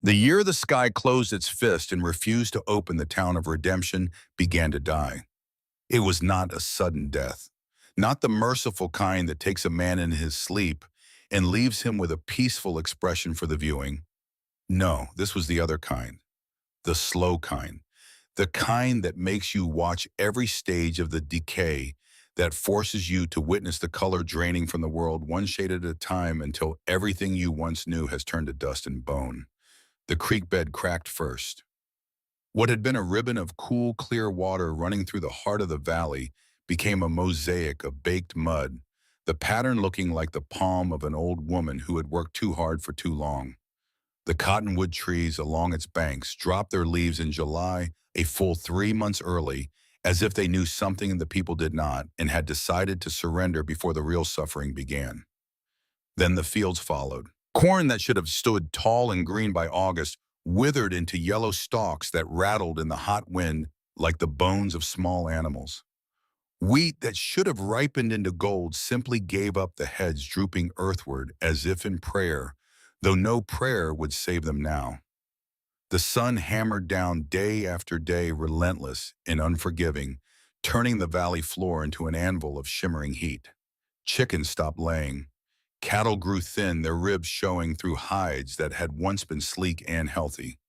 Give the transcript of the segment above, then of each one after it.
The year the sky closed its fist and refused to open, the town of redemption began to die. It was not a sudden death, not the merciful kind that takes a man in his sleep and leaves him with a peaceful expression for the viewing. No, this was the other kind, the slow kind, the kind that makes you watch every stage of the decay, that forces you to witness the color draining from the world one shade at a time until everything you once knew has turned to dust and bone. The creek bed cracked first. What had been a ribbon of cool, clear water running through the heart of the valley became a mosaic of baked mud, the pattern looking like the palm of an old woman who had worked too hard for too long. The cottonwood trees along its banks dropped their leaves in July, a full 3 months early, as if they knew something the people did not and had decided to surrender before the real suffering began. Then the fields followed. Corn that should have stood tall and green by August withered into yellow stalks that rattled in the hot wind like the bones of small animals. Wheat that should have ripened into gold simply gave up, the heads drooping earthward as if in prayer, though no prayer would save them now. The sun hammered down day after day, relentless and unforgiving, turning the valley floor into an anvil of shimmering heat. Chickens stopped laying. Cattle grew thin, their ribs showing through hides that had once been sleek and healthy.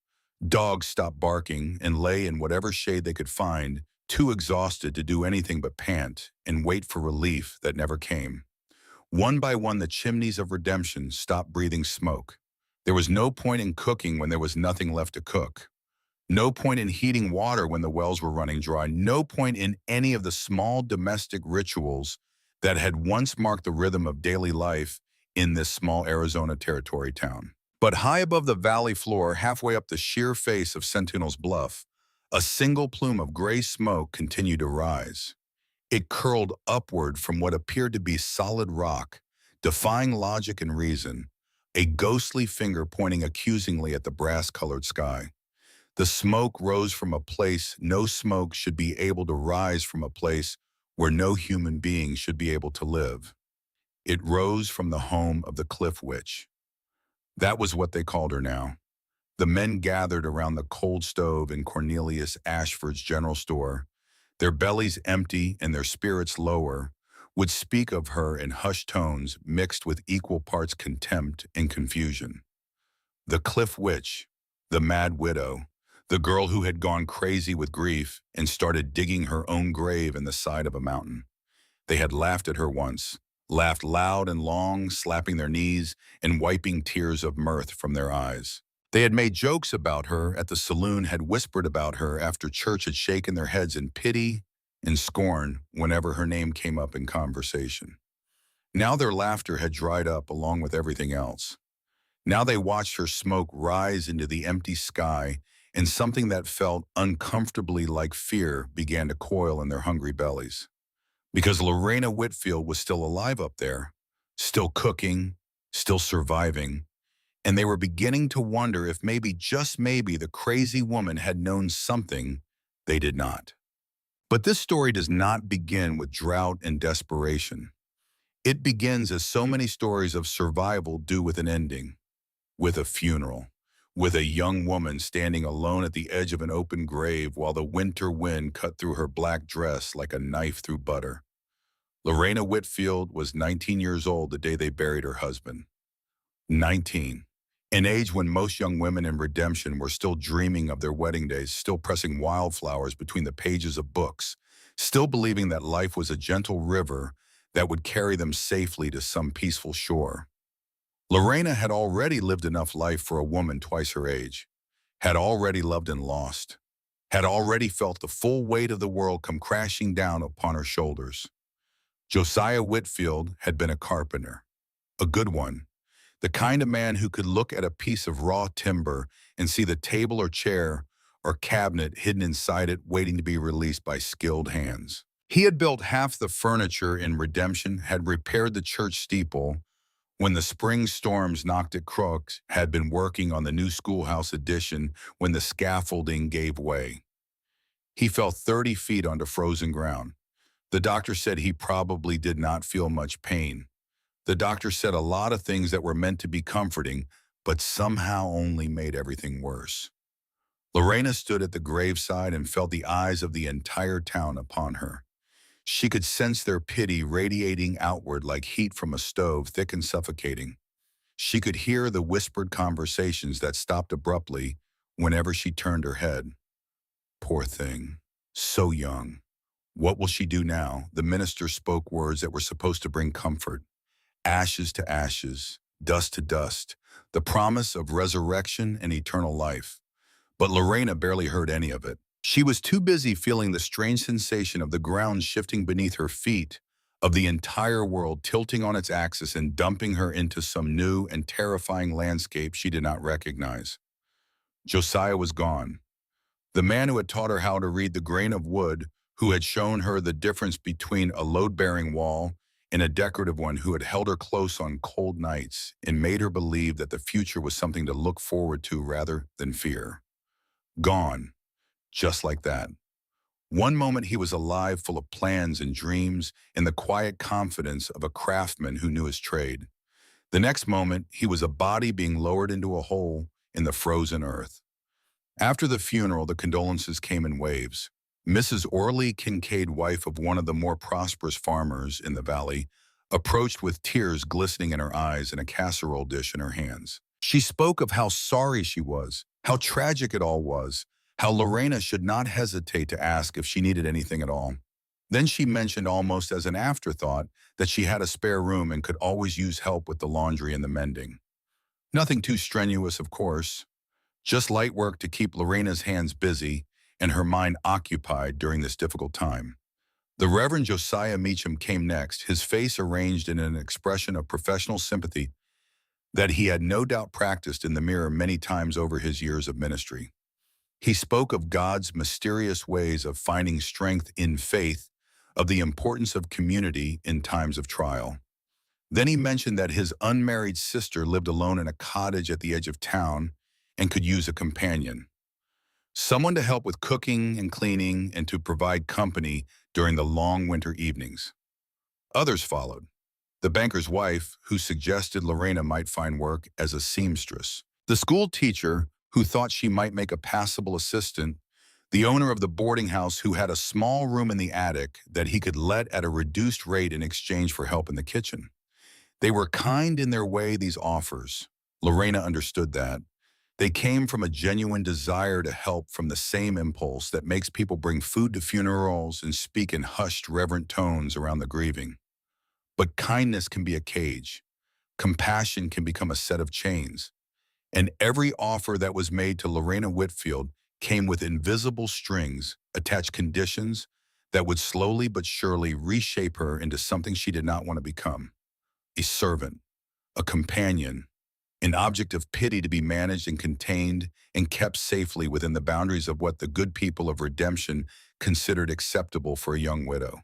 Dogs stopped barking and lay in whatever shade they could find, too exhausted to do anything but pant and wait for relief that never came. One by one, the chimneys of redemption stopped breathing smoke. There was no point in cooking when there was nothing left to cook. No point in heating water when the wells were running dry. No point in any of the small domestic rituals that had once marked the rhythm of daily life in this small Arizona territory town. But high above the valley floor, halfway up the sheer face of Sentinel's Bluff, a single plume of gray smoke continued to rise. It curled upward from what appeared to be solid rock, defying logic and reason, a ghostly finger pointing accusingly at the brass-colored sky. The smoke rose from a place no smoke should be able to rise, from a place where no human being should be able to live. It rose from the home of the Cliff Witch. That was what they called her now. The men gathered around the cold stove in Cornelius Ashford's general store, their bellies empty and their spirits lower, would speak of her in hushed tones mixed with equal parts contempt and confusion. The Cliff Witch, the mad widow, the girl who had gone crazy with grief and started digging her own grave in the side of a mountain. They had laughed at her once, laughed loud and long, slapping their knees and wiping tears of mirth from their eyes. They had made jokes about her at the saloon, had whispered about her after church, had shaken their heads in pity and scorn whenever her name came up in conversation. Now their laughter had dried up along with everything else. Now they watched her smoke rise into the empty sky, and something that felt uncomfortably like fear began to coil in their hungry bellies. Because Lorena Whitfield was still alive up there, still cooking, still surviving, and they were beginning to wonder if maybe, just maybe, the crazy woman had known something they did not. But this story does not begin with drought and desperation. It begins, as so many stories of survival do, with an ending, with a funeral, with a young woman standing alone at the edge of an open grave while the winter wind cut through her black dress like a knife through butter. Lorena Whitfield was 19 years old the day they buried her husband. 19. An age when most young women in redemption were still dreaming of their wedding days, still pressing wildflowers between the pages of books, still believing that life was a gentle river that would carry them safely to some peaceful shore. Lorena had already lived enough life for a woman twice her age, had already loved and lost, had already felt the full weight of the world come crashing down upon her shoulders. Josiah Whitfield had been a carpenter, a good one, the kind of man who could look at a piece of raw timber and see the table or chair or cabinet hidden inside it waiting to be released by skilled hands. He had built half the furniture in redemption, had repaired the church steeple when the spring storms knocked it crooks, had been working on the new schoolhouse addition when the scaffolding gave way. He fell 30 feet onto frozen ground. The doctor said he probably did not feel much pain. The doctor said a lot of things that were meant to be comforting, but somehow only made everything worse. Lorena stood at the graveside and felt the eyes of the entire town upon her. She could sense their pity radiating outward like heat from a stove, thick and suffocating. She could hear the whispered conversations that stopped abruptly whenever she turned her head. Poor thing. So young. What will she do now? The minister spoke words that were supposed to bring comfort. Ashes to ashes, dust to dust. The promise of resurrection and eternal life. But Lorena barely heard any of it. She was too busy feeling the strange sensation of the ground shifting beneath her feet, of the entire world tilting on its axis and dumping her into some new and terrifying landscape she did not recognize. Josiah was gone. The man who had taught her how to read the grain of wood, who had shown her the difference between a load-bearing wall and a decorative one, who had held her close on cold nights and made her believe that the future was something to look forward to rather than fear. Gone, just like that. One moment he was alive, full of plans and dreams, and the quiet confidence of a craftsman who knew his trade. The next moment, he was a body being lowered into a hole in the frozen earth. After the funeral, the condolences came in waves. Mrs. Orley Kincaid, wife of one of the more prosperous farmers in the valley, approached with tears glistening in her eyes and a casserole dish in her hands. She spoke of how sorry she was, how tragic it all was, how Lorena should not hesitate to ask if she needed anything at all. Then she mentioned almost as an afterthought that she had a spare room and could always use help with the laundry and the mending. Nothing too strenuous, of course, just light work to keep Lorena's hands busy and her mind occupied during this difficult time. The Reverend Josiah Meacham came next, his face arranged in an expression of professional sympathy that he had no doubt practiced in the mirror many times over his years of ministry. He spoke of God's mysterious ways of finding strength in faith, of the importance of community in times of trial. Then he mentioned that his unmarried sister lived alone in a cottage at the edge of town and could use a companion. Someone to help with cooking and cleaning and to provide company during the long winter evenings. Others followed. The banker's wife, who suggested Lorena might find work as a seamstress. The school teacher, who thought she might make a passable assistant. The owner of the boarding house, who had a small room in the attic that he could let at a reduced rate in exchange for help in the kitchen. They were kind in their way, these offers. Lorena understood that. They came from a genuine desire to help, from the same impulse that makes people bring food to funerals and speak in hushed, reverent tones around the grieving. But kindness can be a cage. Compassion can become a set of chains. And every offer that was made to Lorena Whitfield came with invisible strings, attached conditions that would slowly but surely reshape her into something she did not want to become. A servant, a companion, an object of pity to be managed and contained and kept safely within the boundaries of what the good people of redemption considered acceptable for a young widow.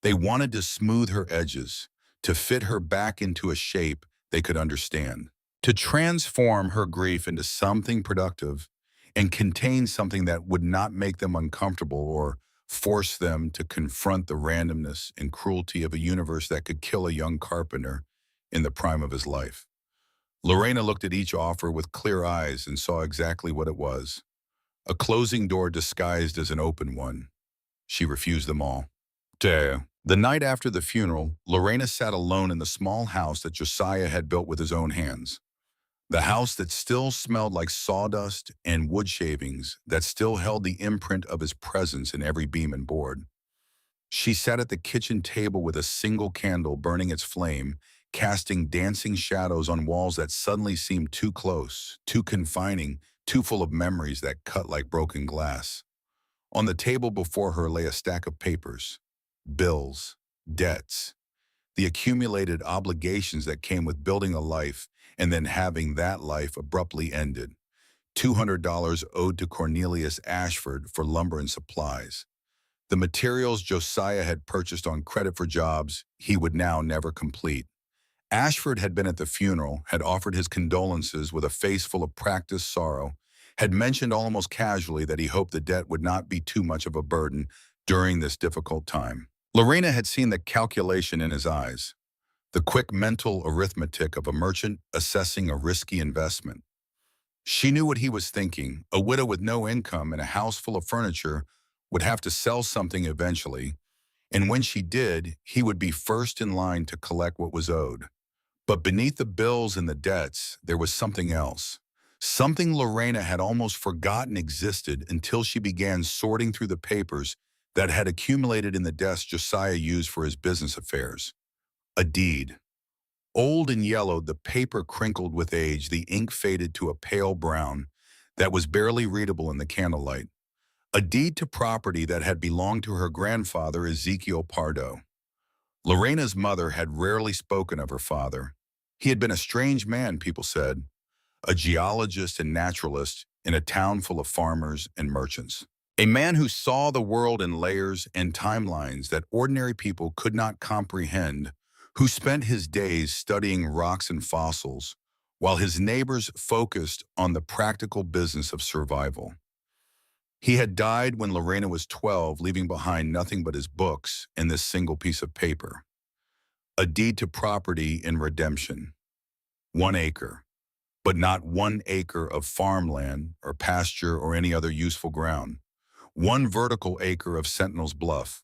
They wanted to smooth her edges, to fit her back into a shape they could understand, to transform her grief into something productive and contain something that would not make them uncomfortable or force them to confront the randomness and cruelty of a universe that could kill a young carpenter in the prime of his life. Lorena looked at each offer with clear eyes and saw exactly what it was. A closing door disguised as an open one. She refused them all. The night after the funeral, Lorena sat alone in the small house that Josiah had built with his own hands. The house that still smelled like sawdust and wood shavings, that still held the imprint of his presence in every beam and board. She sat at the kitchen table with a single candle burning its flame, casting dancing shadows on walls that suddenly seemed too close, too confining, too full of memories that cut like broken glass. On the table before her lay a stack of papers, bills, debts, the accumulated obligations that came with building a life and then having that life abruptly ended. $200 owed to Cornelius Ashford for lumber and supplies. The materials Josiah had purchased on credit for jobs he would now never complete. Ashford had been at the funeral, had offered his condolences with a face full of practiced sorrow, had mentioned almost casually that he hoped the debt would not be too much of a burden during this difficult time. Lorena had seen the calculation in his eyes. The quick mental arithmetic of a merchant assessing a risky investment. She knew what he was thinking. A widow with no income and a house full of furniture would have to sell something eventually, and when she did, he would be first in line to collect what was owed. But beneath the bills and the debts, there was something else. Something Lorena had almost forgotten existed until she began sorting through the papers that had accumulated in the desk Josiah used for his business affairs. A deed. Old and yellowed, the paper crinkled with age, the ink faded to a pale brown that was barely readable in the candlelight. A deed to property that had belonged to her grandfather, Ezekiel Pardo. Lorena's mother had rarely spoken of her father. He had been a strange man, people said, a geologist and naturalist in a town full of farmers and merchants. A man who saw the world in layers and timelines that ordinary people could not comprehend, who spent his days studying rocks and fossils, while his neighbors focused on the practical business of survival. He had died when Lorena was 12, leaving behind nothing but his books and this single piece of paper. A deed to property in redemption. 1 acre, but not 1 acre of farmland or pasture or any other useful ground. 1 vertical acre of Sentinel's Bluff,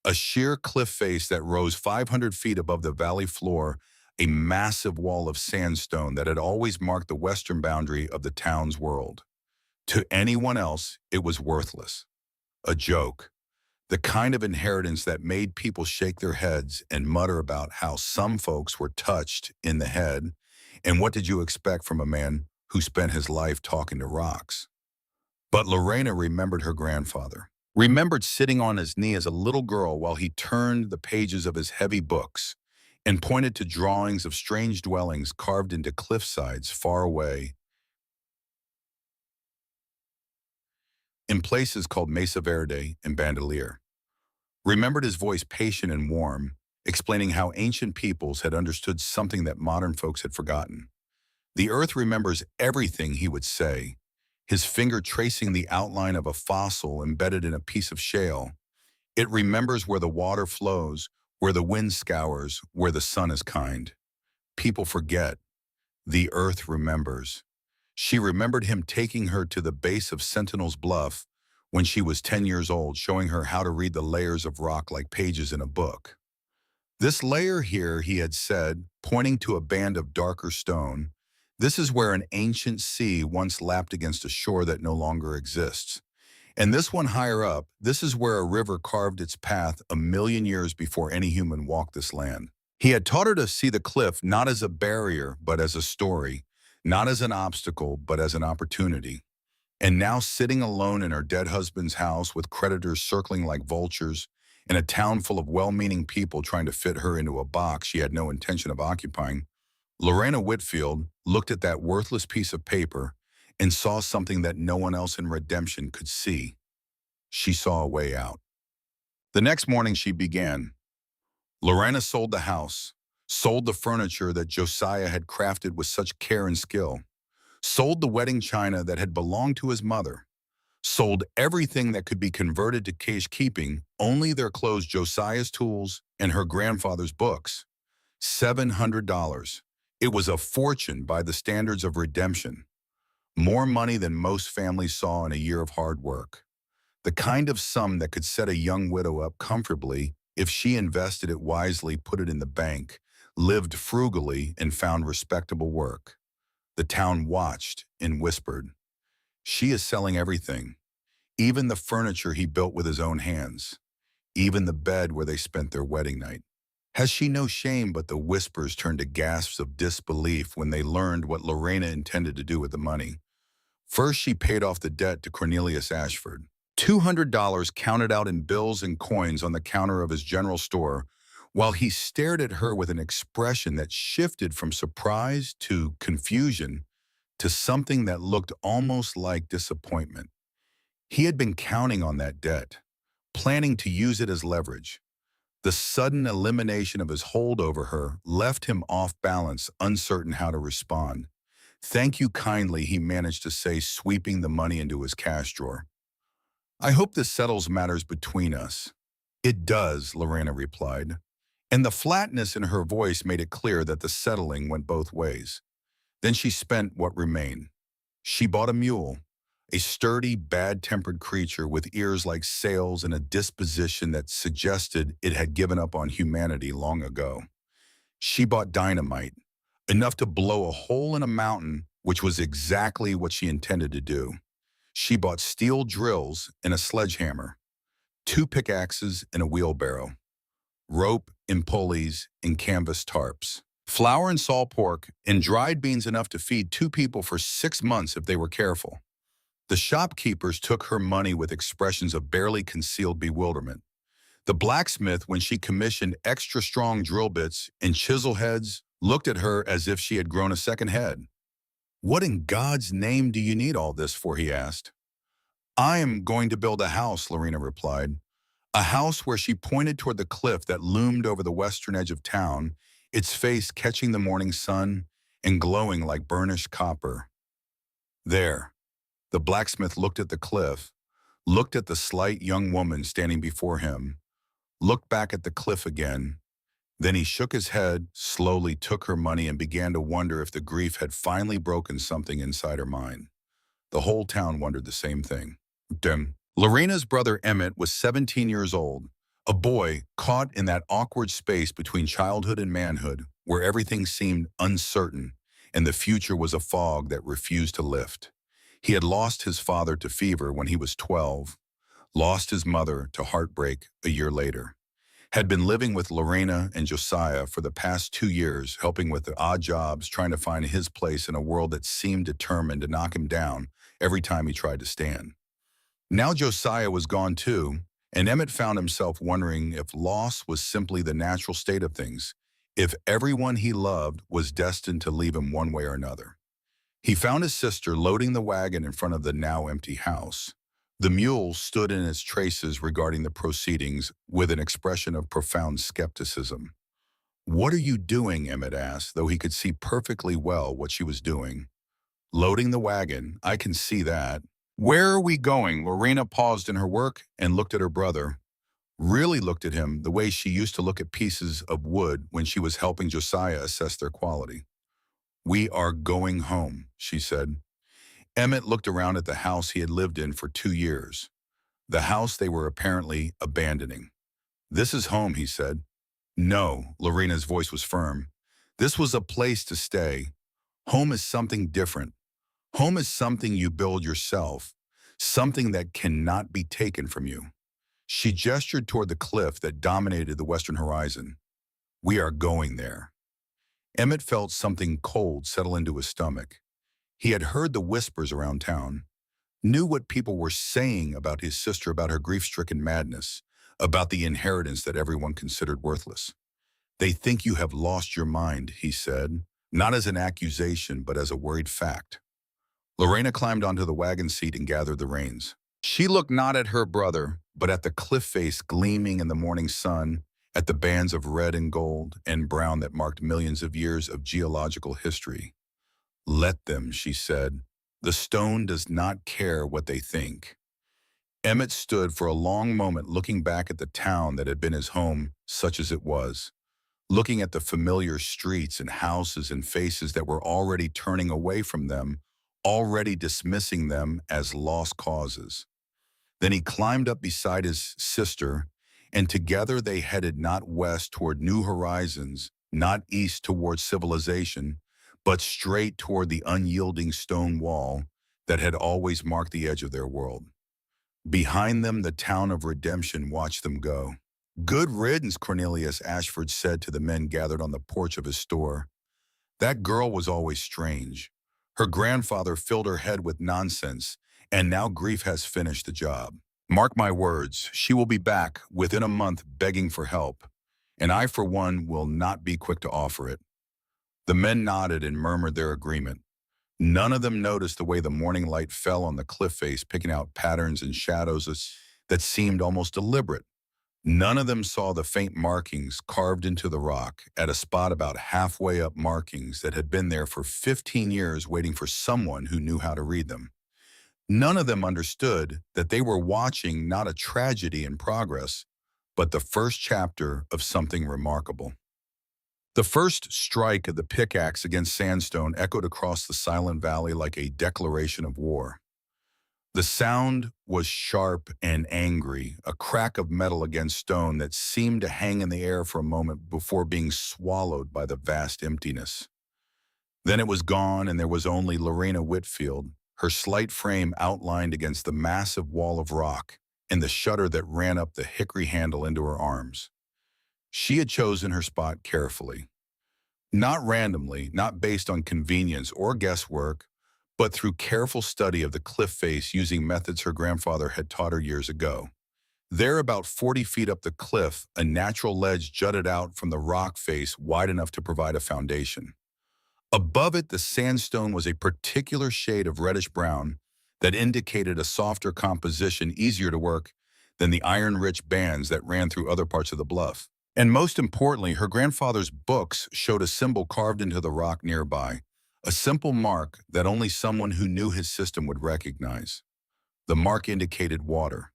a sheer cliff face that rose 500 feet above the valley floor, a massive wall of sandstone that had always marked the western boundary of the town's world. To anyone else, it was worthless. A joke. The kind of inheritance that made people shake their heads and mutter about how some folks were touched in the head, and what did you expect from a man who spent his life talking to rocks? But Lorena remembered her grandfather, remembered sitting on his knee as a little girl while he turned the pages of his heavy books and pointed to drawings of strange dwellings carved into cliffsides far away in places called Mesa Verde and Bandelier. Remembered his voice patient and warm, explaining how ancient peoples had understood something that modern folks had forgotten. The earth remembers everything, he would say, his finger tracing the outline of a fossil embedded in a piece of shale. It remembers where the water flows, where the wind scours, where the sun is kind. People forget. The earth remembers. She remembered him taking her to the base of Sentinel's Bluff when she was 10 years old, showing her how to read the layers of rock like pages in a book. This layer here, he had said, pointing to a band of darker stone, this is where an ancient sea once lapped against a shore that no longer exists. And this one higher up, this is where a river carved its path 1,000,000 years before any human walked this land. He had taught her to see the cliff not as a barrier, but as a story, not as an obstacle, but as an opportunity. And now sitting alone in her dead husband's house with creditors circling like vultures, in a town full of well-meaning people trying to fit her into a box she had no intention of occupying, Lorena Whitfield looked at that worthless piece of paper and saw something that no one else in Redemption could see. She saw a way out. The next morning she began. Lorena sold the house, sold the furniture that Josiah had crafted with such care and skill, sold the wedding china that had belonged to his mother, sold everything that could be converted to cash keeping, only their clothes, Josiah's tools, and her grandfather's books. $700. It was a fortune by the standards of Redemption. More money than most families saw in a year of hard work. The kind of sum that could set a young widow up comfortably if she invested it wisely, put it in the bank, lived frugally, and found respectable work. The town watched and whispered, "She is selling everything, even the furniture he built with his own hands, even the bed where they spent their wedding night." Has she no shame? But the whispers turned to gasps of disbelief when they learned what Lorena intended to do with the money. First, she paid off the debt to Cornelius Ashford. $200 counted out in bills and coins on the counter of his general store, while he stared at her with an expression that shifted from surprise to confusion to something that looked almost like disappointment. He had been counting on that debt, planning to use it as leverage. The sudden elimination of his hold over her left him off balance, uncertain how to respond. "Thank you kindly," he managed to say, sweeping the money into his cash drawer. "I hope this settles matters between us." "It does," Lorena replied. And the flatness in her voice made it clear that the settling went both ways. Then she spent what remained. She bought a mule, a sturdy, bad-tempered creature with ears like sails and a disposition that suggested it had given up on humanity long ago. She bought dynamite, enough to blow a hole in a mountain, which was exactly what she intended to do. She bought steel drills and a sledgehammer, two pickaxes and a wheelbarrow, rope and pulleys and canvas tarps, flour and salt pork, and dried beans enough to feed two people for 6 months if they were careful. The shopkeepers took her money with expressions of barely concealed bewilderment. The blacksmith, when she commissioned extra strong drill bits and chisel heads, looked at her as if she had grown a second head. "What in God's name do you need all this for?" he asked. "I am going to build a house," Lorena replied. A house where she pointed toward the cliff that loomed over the western edge of town, its face catching the morning sun and glowing like burnished copper. There, the blacksmith looked at the cliff, looked at the slight young woman standing before him, looked back at the cliff again. Then he shook his head, slowly took her money, and began to wonder if the grief had finally broken something inside her mind. The whole town wondered the same thing. Lorena's brother Emmett was 17 years old, a boy caught in that awkward space between childhood and manhood, where everything seemed uncertain and the future was a fog that refused to lift. He had lost his father to fever when he was 12, lost his mother to heartbreak a year later, had been living with Lorena and Josiah for the past 2 years, helping with the odd jobs, trying to find his place in a world that seemed determined to knock him down every time he tried to stand. Now Josiah was gone too, and Emmett found himself wondering if loss was simply the natural state of things, if everyone he loved was destined to leave him one way or another. He found his sister loading the wagon in front of the now empty house. The mule stood in its traces regarding the proceedings with an expression of profound skepticism. "What are you doing?" Emmett asked, though he could see perfectly well what she was doing. "Loading the wagon, I can see that." "Where are we going?" Lorena paused in her work and looked at her brother. Really looked at him the way she used to look at pieces of wood when she was helping Josiah assess their quality. "We are going home," she said. Emmett looked around at the house he had lived in for 2 years, the house they were apparently abandoning. "This is home," he said. "No," Lorena's voice was firm. "This was a place to stay. Home is something different. Home is something you build yourself, something that cannot be taken from you." She gestured toward the cliff that dominated the western horizon. "We are going there." Emmett felt something cold settle into his stomach. He had heard the whispers around town, knew what people were saying about his sister, about her grief-stricken madness, about the inheritance that everyone considered worthless. "They think you have lost your mind," he said, not as an accusation, but as a worried fact. Lorena climbed onto the wagon seat and gathered the reins. She looked not at her brother, but at the cliff face gleaming in the morning sun, at the bands of red and gold and brown that marked millions of years of geological history. "Let them," she said. "The stone does not care what they think." Emmett stood for a long moment looking back at the town that had been his home, such as it was, looking at the familiar streets and houses and faces that were already turning away from them, already dismissing them as lost causes. Then he climbed up beside his sister, and together they headed not west toward new horizons, not east toward civilization, but straight toward the unyielding stone wall that had always marked the edge of their world. Behind them, the town of redemption watched them go. "Good riddance," Cornelius Ashford said to the men gathered on the porch of his store. "That girl was always strange. Her grandfather filled her head with nonsense, and now grief has finished the job. Mark my words, she will be back within a month begging for help, and I, for one, will not be quick to offer it." The men nodded and murmured their agreement. None of them noticed the way the morning light fell on the cliff face, picking out patterns and shadows that seemed almost deliberate. None of them saw the faint markings carved into the rock at a spot about halfway up, markings that had been there for 15 years waiting for someone who knew how to read them. None of them understood that they were watching not a tragedy in progress, but the first chapter of something remarkable. The first strike of the pickaxe against sandstone echoed across the silent valley like a declaration of war. The sound was sharp and angry, a crack of metal against stone that seemed to hang in the air for a moment before being swallowed by the vast emptiness. Then it was gone, and there was only Lorena Whitfield, her slight frame outlined against the massive wall of rock and the shudder that ran up the hickory handle into her arms. She had chosen her spot carefully. Not randomly, not based on convenience or guesswork, but through careful study of the cliff face using methods her grandfather had taught her years ago. There, about 40 feet up the cliff, a natural ledge jutted out from the rock face wide enough to provide a foundation. Above it, the sandstone was a particular shade of reddish-brown that indicated a softer composition easier to work than the iron-rich bands that ran through other parts of the bluff. And most importantly, her grandfather's books showed a symbol carved into the rock nearby, a simple mark that only someone who knew his system would recognize. The mark indicated water.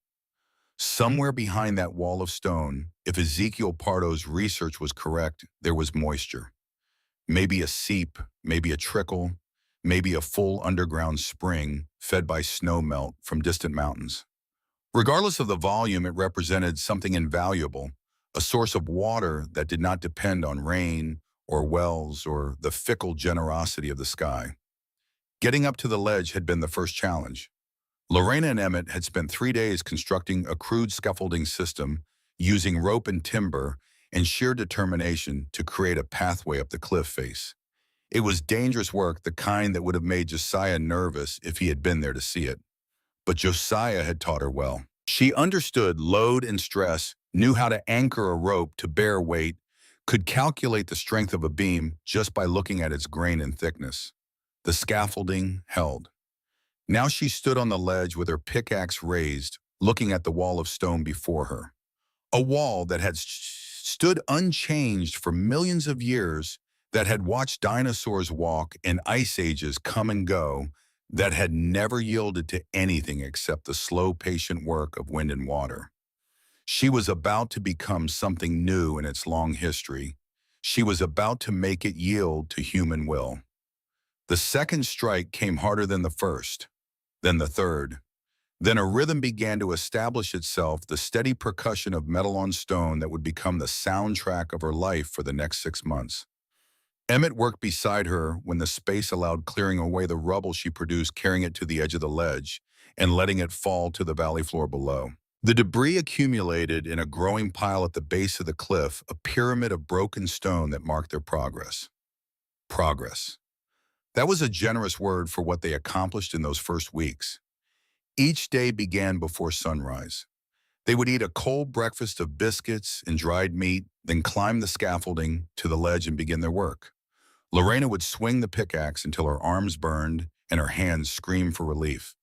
Somewhere behind that wall of stone, if Ezekiel Pardo's research was correct, there was moisture. Maybe a seep, maybe a trickle, maybe a full underground spring fed by snow melt from distant mountains. Regardless of the volume, it represented something invaluable, a source of water that did not depend on rain or wells or the fickle generosity of the sky. Getting up to the ledge had been the first challenge. Lorena and Emmett had spent 3 days constructing a crude scaffolding system using rope and timber and sheer determination to create a pathway up the cliff face. It was dangerous work, the kind that would have made Josiah nervous if he had been there to see it. But Josiah had taught her well. She understood load and stress, knew how to anchor a rope to bear weight, could calculate the strength of a beam just by looking at its grain and thickness. The scaffolding held. Now she stood on the ledge with her pickaxe raised, looking at the wall of stone before her. A wall that had stood unchanged for millions of years, that had watched dinosaurs walk and ice ages come and go, that had never yielded to anything except the slow, patient work of wind and water. She was about to become something new in its long history. She was about to make it yield to human will. The second strike came harder than the first, then the third. Then a rhythm began to establish itself, the steady percussion of metal on stone that would become the soundtrack of her life for the next 6 months. Emmett worked beside her when the space allowed, clearing away the rubble she produced, carrying it to the edge of the ledge, and letting it fall to the valley floor below. The debris accumulated in a growing pile at the base of the cliff, a pyramid of broken stone that marked their progress. Progress. That was a generous word for what they accomplished in those first weeks. Each day began before sunrise. They would eat a cold breakfast of biscuits and dried meat, then climb the scaffolding to the ledge and begin their work. Lorena would swing the pickaxe until her arms burned and her hands screamed for relief.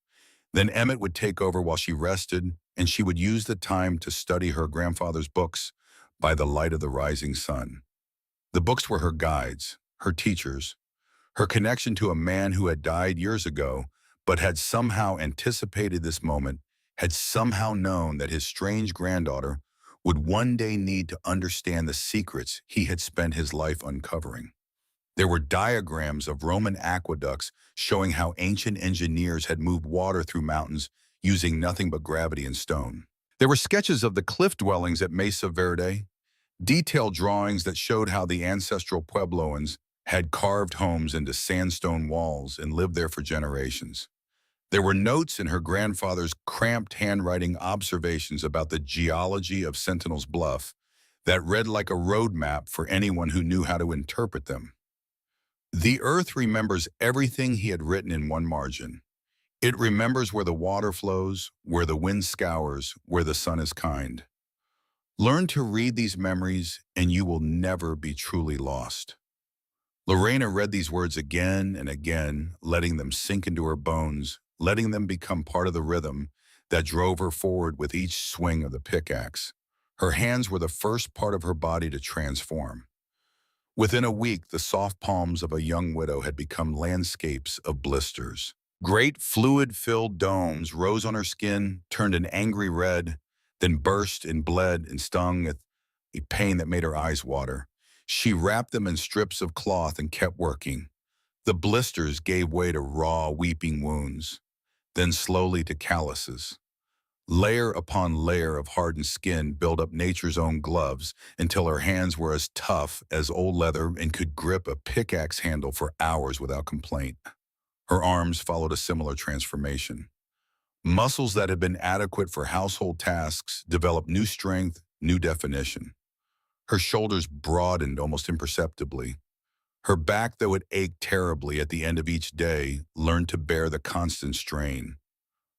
Then Emmett would take over while she rested, and she would use the time to study her grandfather's books by the light of the rising sun. The books were her guides, her teachers, her connection to a man who had died years ago, but had somehow anticipated this moment, had somehow known that his strange granddaughter would one day need to understand the secrets he had spent his life uncovering. There were diagrams of Roman aqueducts showing how ancient engineers had moved water through mountains using nothing but gravity and stone. There were sketches of the cliff dwellings at Mesa Verde, detailed drawings that showed how the ancestral Puebloans had carved homes into sandstone walls and lived there for generations. There were notes in her grandfather's cramped handwriting, observations about the geology of Sentinel's Bluff that read like a roadmap for anyone who knew how to interpret them. The earth remembers everything he had written in one margin. It remembers where the water flows, where the wind scours, where the sun is kind. Learn to read these memories and you will never be truly lost. Lorena read these words again and again, letting them sink into her bones, letting them become part of the rhythm that drove her forward with each swing of the pickaxe. Her hands were the first part of her body to transform. Within a week, the soft palms of a young widow had become landscapes of blisters. Great fluid-filled domes rose on her skin, turned an angry red. then burst and bled and stung with a pain that made her eyes water. She wrapped them in strips of cloth and kept working. The blisters gave way to raw, weeping wounds, then slowly to calluses. Layer upon layer of hardened skin built up nature's own gloves until her hands were as tough as old leather and could grip a pickaxe handle for hours without complaint. Her arms followed a similar transformation. Muscles that had been adequate for household tasks developed new strength, new definition. Her shoulders broadened almost imperceptibly. Her back, though it ached terribly at the end of each day, learned to bear the constant strain.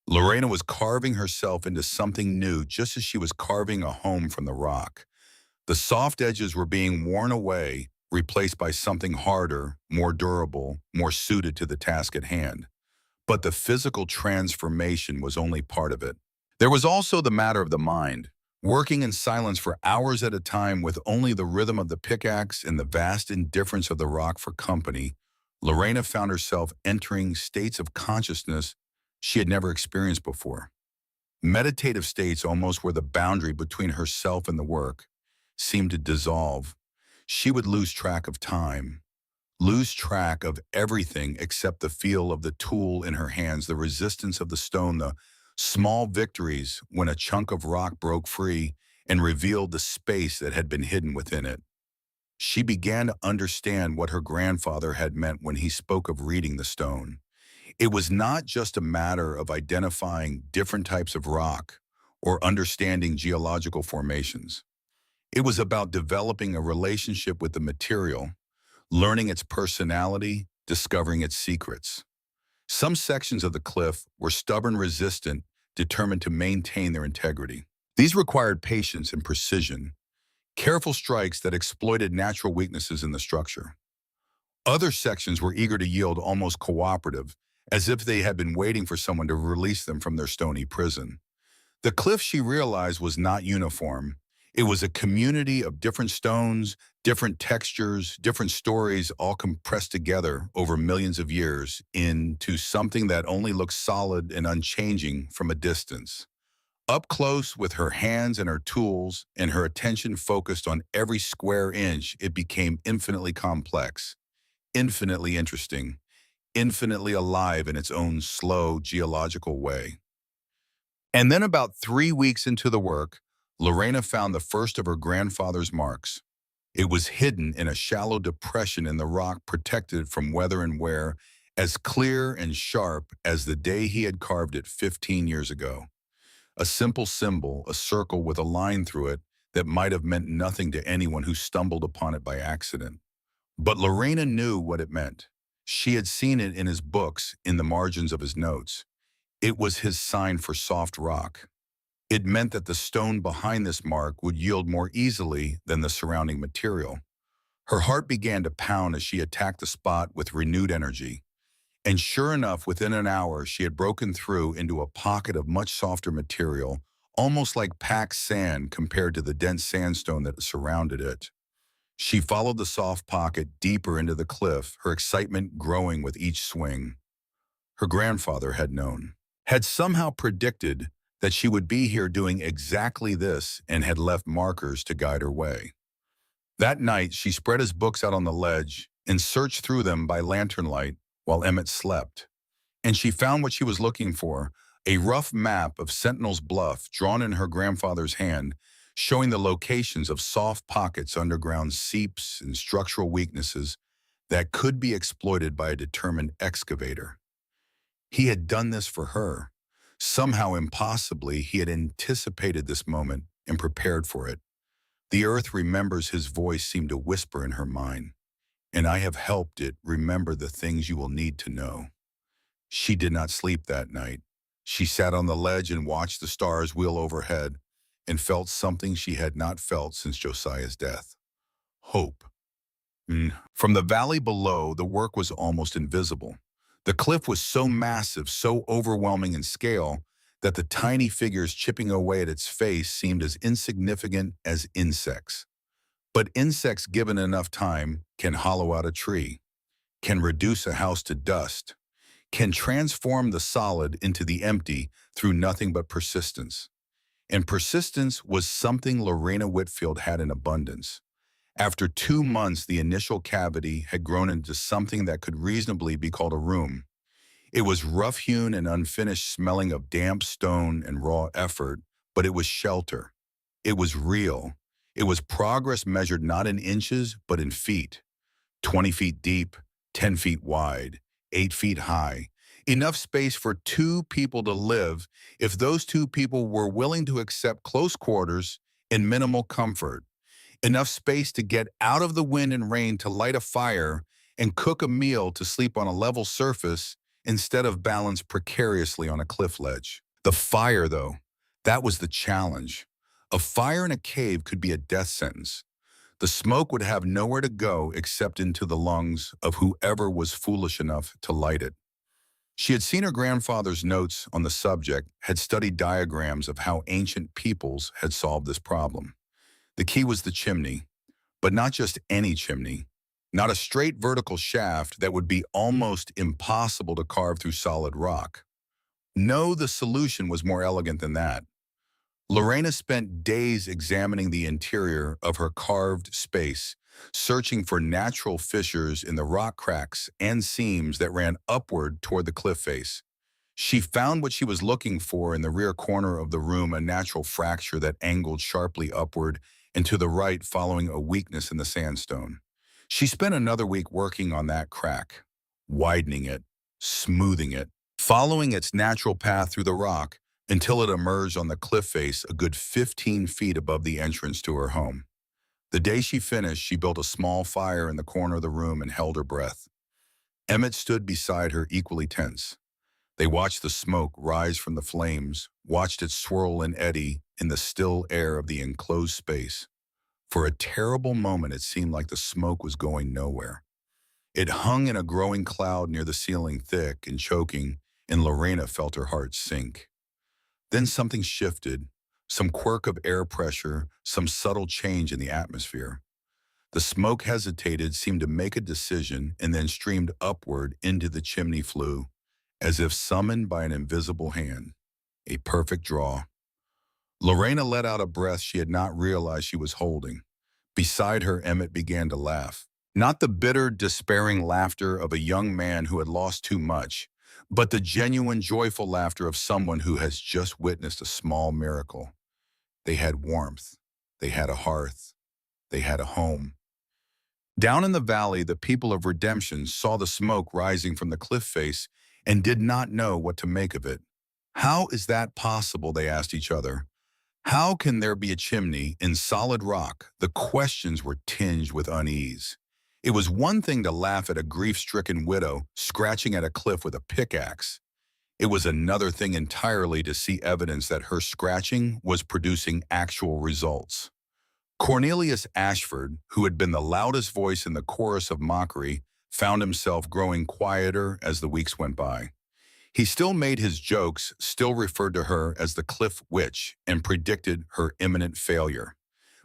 Lorena was carving herself into something new just as she was carving a home from the rock. The soft edges were being worn away, replaced by something harder, more durable, more suited to the task at hand. But the physical transformation was only part of it. There was also the matter of the mind. Working in silence for hours at a time with only the rhythm of the pickaxe and the vast indifference of the rock for company, Lorena found herself entering states of consciousness she had never experienced before. Meditative states almost where the boundary between herself and the work seemed to dissolve. She would lose track of time, lose track of everything except the feel of the tool in her hands, the resistance of the stone, the small victories when a chunk of rock broke free and revealed the space that had been hidden within it. She began to understand what her grandfather had meant when he spoke of reading the stone. It was not just a matter of identifying different types of rock or understanding geological formations. It was about developing a relationship with the material, learning its personality, discovering its secrets. Some sections of the cliff were stubborn, resistant, determined to maintain their integrity. These required patience and precision, careful strikes that exploited natural weaknesses in the structure. Other sections were eager to yield, almost cooperative, as if they had been waiting for someone to release them from their stony prison. The cliff, she realized, was not uniform. It was a community of different stones, different textures, different stories, all compressed together over millions of years into something that only looked solid and unchanging from a distance. Up close with her hands and her tools and her attention focused on every square inch, it became infinitely complex, infinitely interesting, infinitely alive in its own slow geological way. And then about 3 weeks into the work, Lorena found the first of her grandfather's marks. It was hidden in a shallow depression in the rock, protected from weather and wear, as clear and sharp as the day he had carved it 15 years ago. A simple symbol, a circle with a line through it that might have meant nothing to anyone who stumbled upon it by accident. But Lorena knew what it meant. She had seen it in his books, in the margins of his notes. It was his sign for soft rock. It meant that the stone behind this mark would yield more easily than the surrounding material. Her heart began to pound as she attacked the spot with renewed energy. And sure enough, within an hour, she had broken through into a pocket of much softer material, almost like packed sand compared to the dense sandstone that surrounded it. She followed the soft pocket deeper into the cliff, her excitement growing with each swing. Her grandfather had known, had somehow predicted that she would be here doing exactly this, and had left markers to guide her way. That night, she spread his books out on the ledge and searched through them by lantern light while Emmett slept. And she found what she was looking for, a rough map of Sentinel's Bluff drawn in her grandfather's hand, showing the locations of soft pockets, underground seeps, and structural weaknesses that could be exploited by a determined excavator. He had done this for her. Somehow, impossibly, he had anticipated this moment and prepared for it. The earth remembers, his voice seemed to whisper in her mind, and I have helped it remember the things you will need to know. She did not sleep that night. She sat on the ledge and watched the stars wheel overhead and felt something she had not felt since Josiah's death. Hope. From the valley below, the work was almost invisible. The cliff was so massive, so overwhelming in scale, that the tiny figures chipping away at its face seemed as insignificant as insects. But insects, given enough time, can hollow out a tree, can reduce a house to dust, can transform the solid into the empty through nothing but persistence. And persistence was something Lorena Whitfield had in abundance. After 2 months, the initial cavity had grown into something that could reasonably be called a room. It was rough-hewn and unfinished, smelling of damp stone and raw effort, but it was shelter. It was real. It was progress measured not in inches, but in feet. 20 feet deep, 10 feet wide, 8 feet high. Enough space for two people to live if those two people were willing to accept close quarters and minimal comfort. Enough space to get out of the wind and rain, to light a fire and cook a meal, to sleep on a level surface instead of balanced precariously on a cliff ledge. The fire, though, that was the challenge. A fire in a cave could be a death sentence. The smoke would have nowhere to go except into the lungs of whoever was foolish enough to light it. She had seen her grandfather's notes on the subject, had studied diagrams of how ancient peoples had solved this problem. The key was the chimney, but not just any chimney. Not a straight vertical shaft that would be almost impossible to carve through solid rock. No, the solution was more elegant than that. Lorena spent days examining the interior of her carved space, searching for natural fissures in the rock cracks and seams that ran upward toward the cliff face. She found what she was looking for in the rear corner of the room, a natural fracture that angled sharply upward and to the right, following a weakness in the sandstone. She spent another week working on that crack, widening it, smoothing it, following its natural path through the rock until it emerged on the cliff face a good 15 feet above the entrance to her home. The day she finished, she built a small fire in the corner of the room and held her breath. Emmett stood beside her, equally tense. They watched the smoke rise from the flames, watched it swirl and eddy in the still air of the enclosed space. For a terrible moment, it seemed like the smoke was going nowhere. It hung in a growing cloud near the ceiling, thick and choking, and Lorena felt her heart sink. Then something shifted, some quirk of air pressure, some subtle change in the atmosphere. The smoke hesitated, seemed to make a decision, and then streamed upward into the chimney flue, as if summoned by an invisible hand. A perfect draw. Lorena let out a breath she had not realized she was holding. Beside her, Emmett began to laugh. Not the bitter, despairing laughter of a young man who had lost too much, but the genuine, joyful laughter of someone who has just witnessed a small miracle. They had warmth. They had a hearth. They had a home. Down in the valley, the people of Redemption saw the smoke rising from the cliff face and did not know what to make of it. How is that possible, they asked each other. How can there be a chimney in solid rock? The questions were tinged with unease. It was one thing to laugh at a grief-stricken widow scratching at a cliff with a pickaxe. It was another thing entirely to see evidence that her scratching was producing actual results. Cornelius Ashford, who had been the loudest voice in the chorus of mockery, found himself growing quieter as the weeks went by. He still made his jokes, still referred to her as the Cliff Witch, and predicted her imminent failure.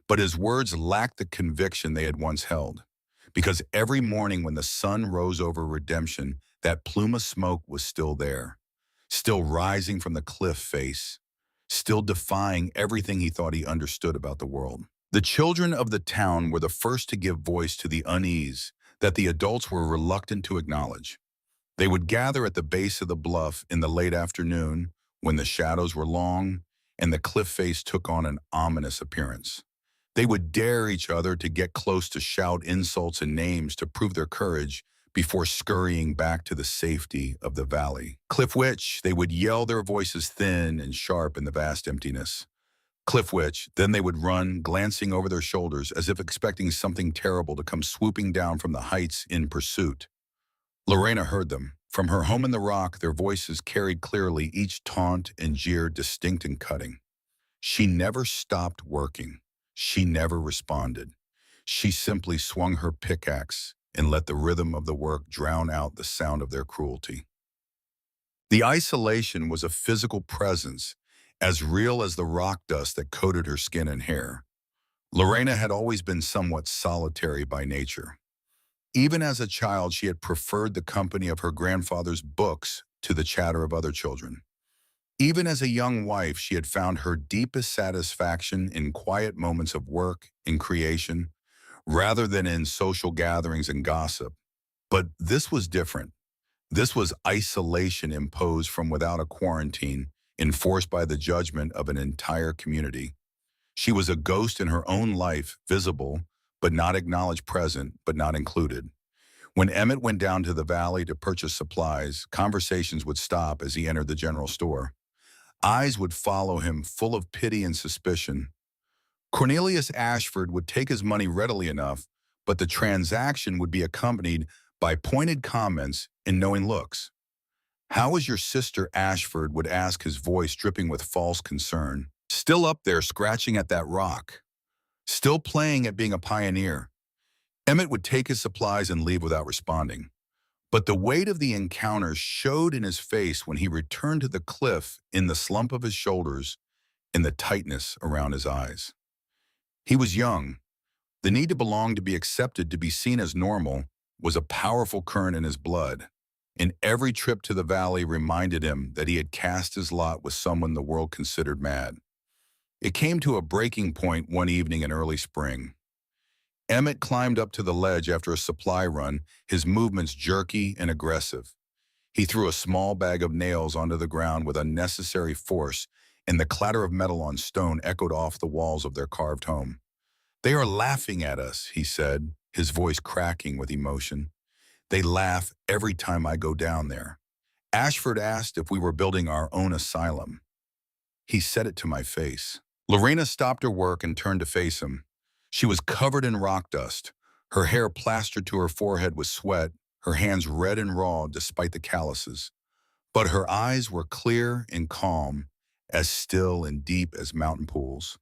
But his words lacked the conviction they had once held. Because every morning when the sun rose over Redemption, that plume of smoke was still there, still rising from the cliff face, still defying everything he thought he understood about the world. The children of the town were the first to give voice to the unease that the adults were reluctant to acknowledge. They would gather at the base of the bluff in the late afternoon when the shadows were long and the cliff face took on an ominous appearance. They would dare each other to get close, to shout insults and names to prove their courage before scurrying back to the safety of the valley. Cliff Witch, they would yell, their voices thin and sharp in the vast emptiness. Cliff Witch, then they would run, glancing over their shoulders as if expecting something terrible to come swooping down from the heights in pursuit. Lorena heard them. From her home in the rock, their voices carried clearly, each taunt and jeer distinct and cutting. She never stopped working. She never responded. She simply swung her pickaxe and let the rhythm of the work drown out the sound of their cruelty. The isolation was a physical presence, as real as the rock dust that coated her skin and hair. Lorena had always been somewhat solitary by nature. Even as a child, she had preferred the company of her grandfather's books to the chatter of other children. Even as a young wife, she had found her deepest satisfaction in quiet moments of work and creation, rather than in social gatherings and gossip. But this was different. This was isolation imposed from without a quarantine, enforced by the judgment of an entire community. She was a ghost in her own life, visible, but not acknowledged, present, but not included. When Emmett went down to the valley to purchase supplies, conversations would stop as he entered the general store. Eyes would follow him, full of pity and suspicion. Cornelius Ashford would take his money readily enough, but the transaction would be accompanied by pointed comments and knowing looks. "How is your sister?" Ashford would ask, his voice dripping with false concern. "Still up there scratching at that rock. Still playing at being a pioneer." Emmett would take his supplies and leave without responding. But the weight of the encounter showed in his face when he returned to the cliff, in the slump of his shoulders, in the tightness around his eyes. He was young. The need to belong, to be accepted, to be seen as normal, was a powerful current in his blood. And every trip to the valley reminded him that he had cast his lot with someone the world considered mad. It came to a breaking point one evening in early spring. Emmett climbed up to the ledge after a supply run, his movements jerky and aggressive. He threw a small bag of nails onto the ground with unnecessary force, and the clatter of metal on stone echoed off the walls of their carved home. "They are laughing at us," he said, his voice cracking with emotion. "They laugh every time I go down there. Ashford asked if we were building our own asylum. He said it to my face." Lorena stopped her work and turned to face him. She was covered in rock dust, her hair plastered to her forehead with sweat, her hands red and raw despite the calluses. But her eyes were clear and calm, as still and deep as mountain pools.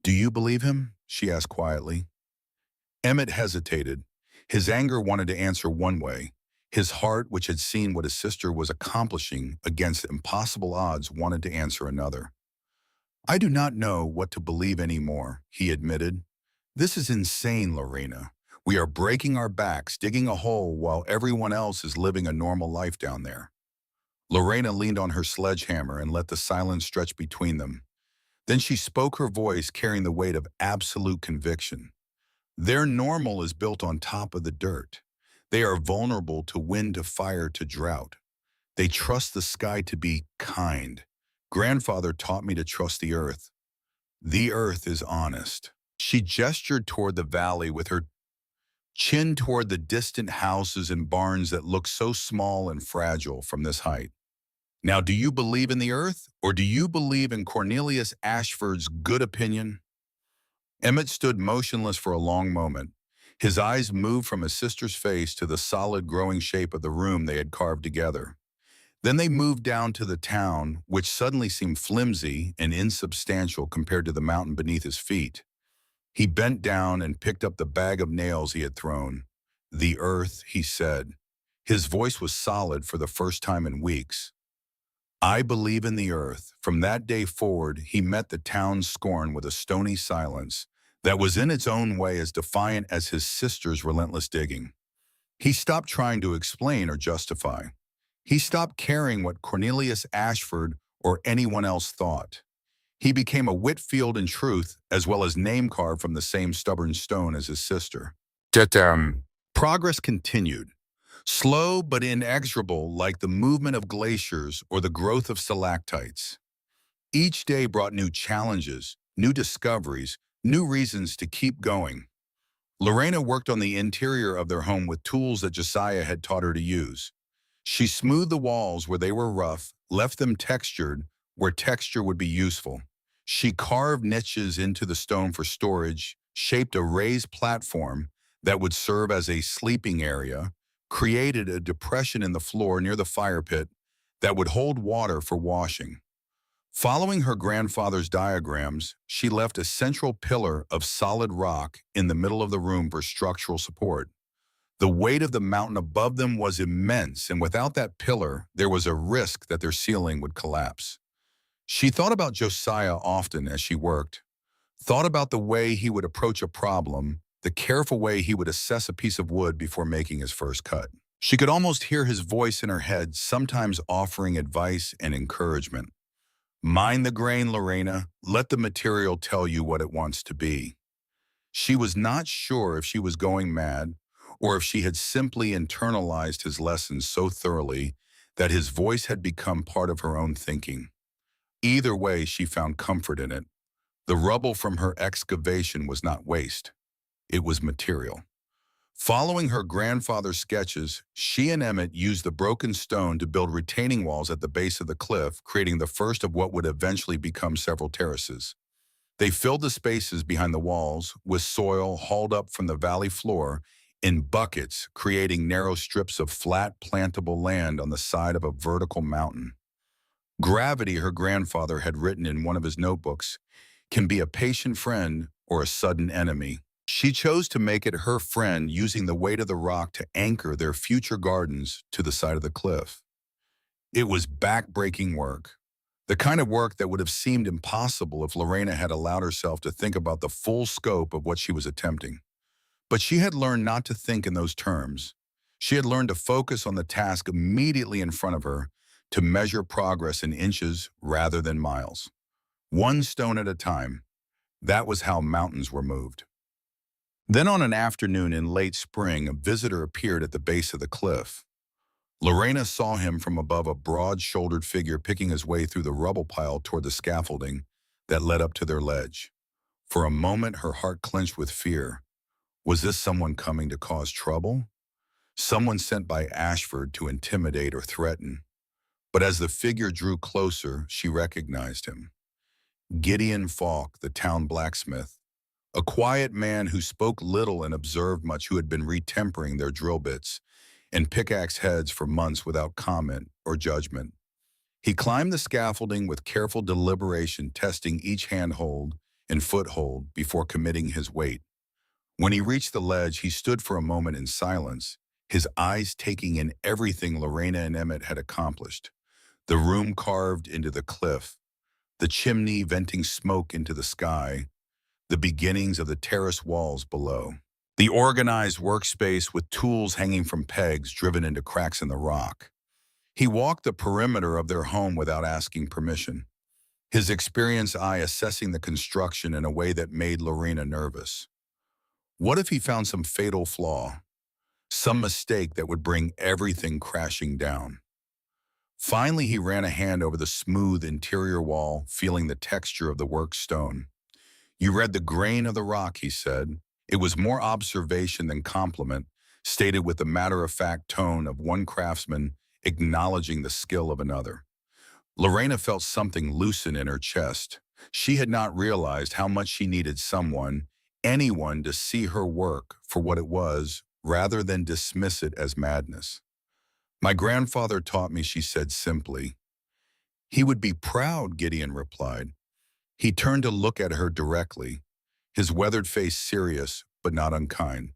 "Do you believe him?" she asked quietly. Emmett hesitated. His anger wanted to answer one way. His heart, which had seen what his sister was accomplishing against impossible odds, wanted to answer another. "I do not know what to believe anymore," he admitted. "This is insane, Lorena. We are breaking our backs, digging a hole while everyone else is living a normal life down there." Lorena leaned on her sledgehammer and let the silence stretch between them. Then she spoke, her voice carrying the weight of absolute conviction. "Their normal is built on top of the dirt. They are vulnerable to wind, to fire, to drought. They trust the sky to be kind. Grandfather taught me to trust the earth. The earth is honest." She gestured toward the valley, with her chin toward the distant houses and barns that looked so small and fragile from this height. "Now, do you believe in the earth, or do you believe in Cornelius Ashford's good opinion?" Emmett stood motionless for a long moment. His eyes moved from his sister's face to the solid, growing shape of the room they had carved together. Then they moved down to the town, which suddenly seemed flimsy and insubstantial compared to the mountain beneath his feet. He bent down and picked up the bag of nails he had thrown. "The earth," he said. His voice was solid for the first time in weeks. "I believe in the earth." From that day forward, he met the town's scorn with a stony silence that was in its own way as defiant as his sister's relentless digging. He stopped trying to explain or justify. He stopped caring what Cornelius Ashford or anyone else thought. He became a Whitfield in truth, as well as name carved from the same stubborn stone as his sister. Progress continued. Slow but inexorable, like the movement of glaciers or the growth of stalactites. Each day brought new challenges, new discoveries, new reasons to keep going. Lorena worked on the interior of their home with tools that Josiah had taught her to use. She smoothed the walls where they were rough, left them textured where texture would be useful. She carved niches into the stone for storage, shaped a raised platform that would serve as a sleeping area, created a depression in the floor near the fire pit that would hold water for washing. Following her grandfather's diagrams, she left a central pillar of solid rock in the middle of the room for structural support. The weight of the mountain above them was immense, and without that pillar, there was a risk that their ceiling would collapse. She thought about Josiah often as she worked, thought about the way he would approach a problem, the careful way he would assess a piece of wood before making his first cut. She could almost hear his voice in her head, sometimes offering advice and encouragement. Mind the grain, Lorena. Let the material tell you what it wants to be. She was not sure if she was going mad or if she had simply internalized his lessons so thoroughly that his voice had become part of her own thinking. Either way, she found comfort in it. The rubble from her excavation was not waste. It was material. Following her grandfather's sketches, she and Emmett used the broken stone to build retaining walls at the base of the cliff, creating the first of what would eventually become several terraces. They filled the spaces behind the walls with soil hauled up from the valley floor in buckets, creating narrow strips of flat, plantable land on the side of a vertical mountain. Gravity, her grandfather had written in one of his notebooks, can be a patient friend or a sudden enemy. She chose to make it her friend, using the weight of the rock to anchor their future gardens to the side of the cliff. It was back-breaking work, the kind of work that would have seemed impossible if Lorena had allowed herself to think about the full scope of what she was attempting. But she had learned not to think in those terms. She had learned to focus on the task immediately in front of her, to measure progress in inches rather than miles. One stone at a time. That was how mountains were moved. Then on an afternoon in late spring, a visitor appeared at the base of the cliff. Lorena saw him from above, a broad-shouldered figure picking his way through the rubble pile toward the scaffolding that led up to their ledge. For a moment, her heart clenched with fear. Was this someone coming to cause trouble? Someone sent by Ashford to intimidate or threaten? But as the figure drew closer, she recognized him. Gideon Falk, the town blacksmith, a quiet man who spoke little and observed much, who had been retempering their drill bits and pickaxe heads for months without comment or judgment. He climbed the scaffolding with careful deliberation, testing each handhold and foothold before committing his weight. When he reached the ledge, he stood for a moment in silence, his eyes taking in everything Lorena and Emmett had accomplished. The room carved into the cliff, the chimney venting smoke into the sky, the beginnings of the terrace walls below. The organized workspace with tools hanging from pegs driven into cracks in the rock. He walked the perimeter of their home without asking permission, his experienced eye assessing the construction in a way that made Lorena nervous. What if he found some fatal flaw, some mistake that would bring everything crashing down? Finally, he ran a hand over the smooth interior wall, feeling the texture of the work stone. You read the grain of the rock, he said. It was more observation than compliment, stated with the matter-of-fact tone of one craftsman acknowledging the skill of another. Lorena felt something loosen in her chest. She had not realized how much she needed someone, anyone, to see her work for what it was, rather than dismiss it as madness. My grandfather taught me, she said simply. He would be proud, Gideon replied. He turned to look at her directly, his weathered face serious but not unkind.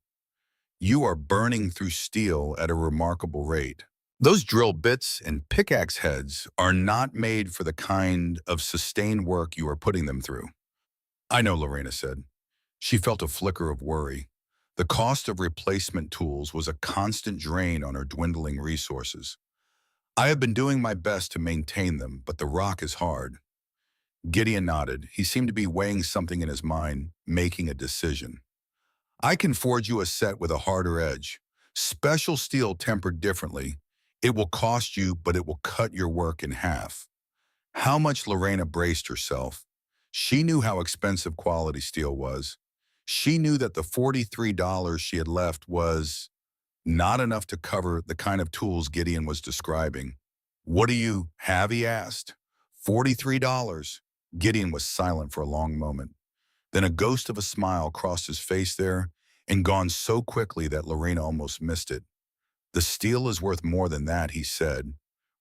You are burning through steel at a remarkable rate. Those drill bits and pickaxe heads are not made for the kind of sustained work you are putting them through. I know, Lorena said. She felt a flicker of worry. The cost of replacement tools was a constant drain on her dwindling resources. I have been doing my best to maintain them, but the rock is hard. Gideon nodded. He seemed to be weighing something in his mind, making a decision. I can forge you a set with a harder edge. Special steel tempered differently. It will cost you, but it will cut your work in half. How much? Lorena braced herself. She knew how expensive quality steel was. She knew that the $43 she had left was not enough to cover the kind of tools Gideon was describing. What do you have? He asked. $43. Gideon was silent for a long moment. Then a ghost of a smile crossed his face there and gone so quickly that Lorena almost missed it. The steel is worth more than that, he said,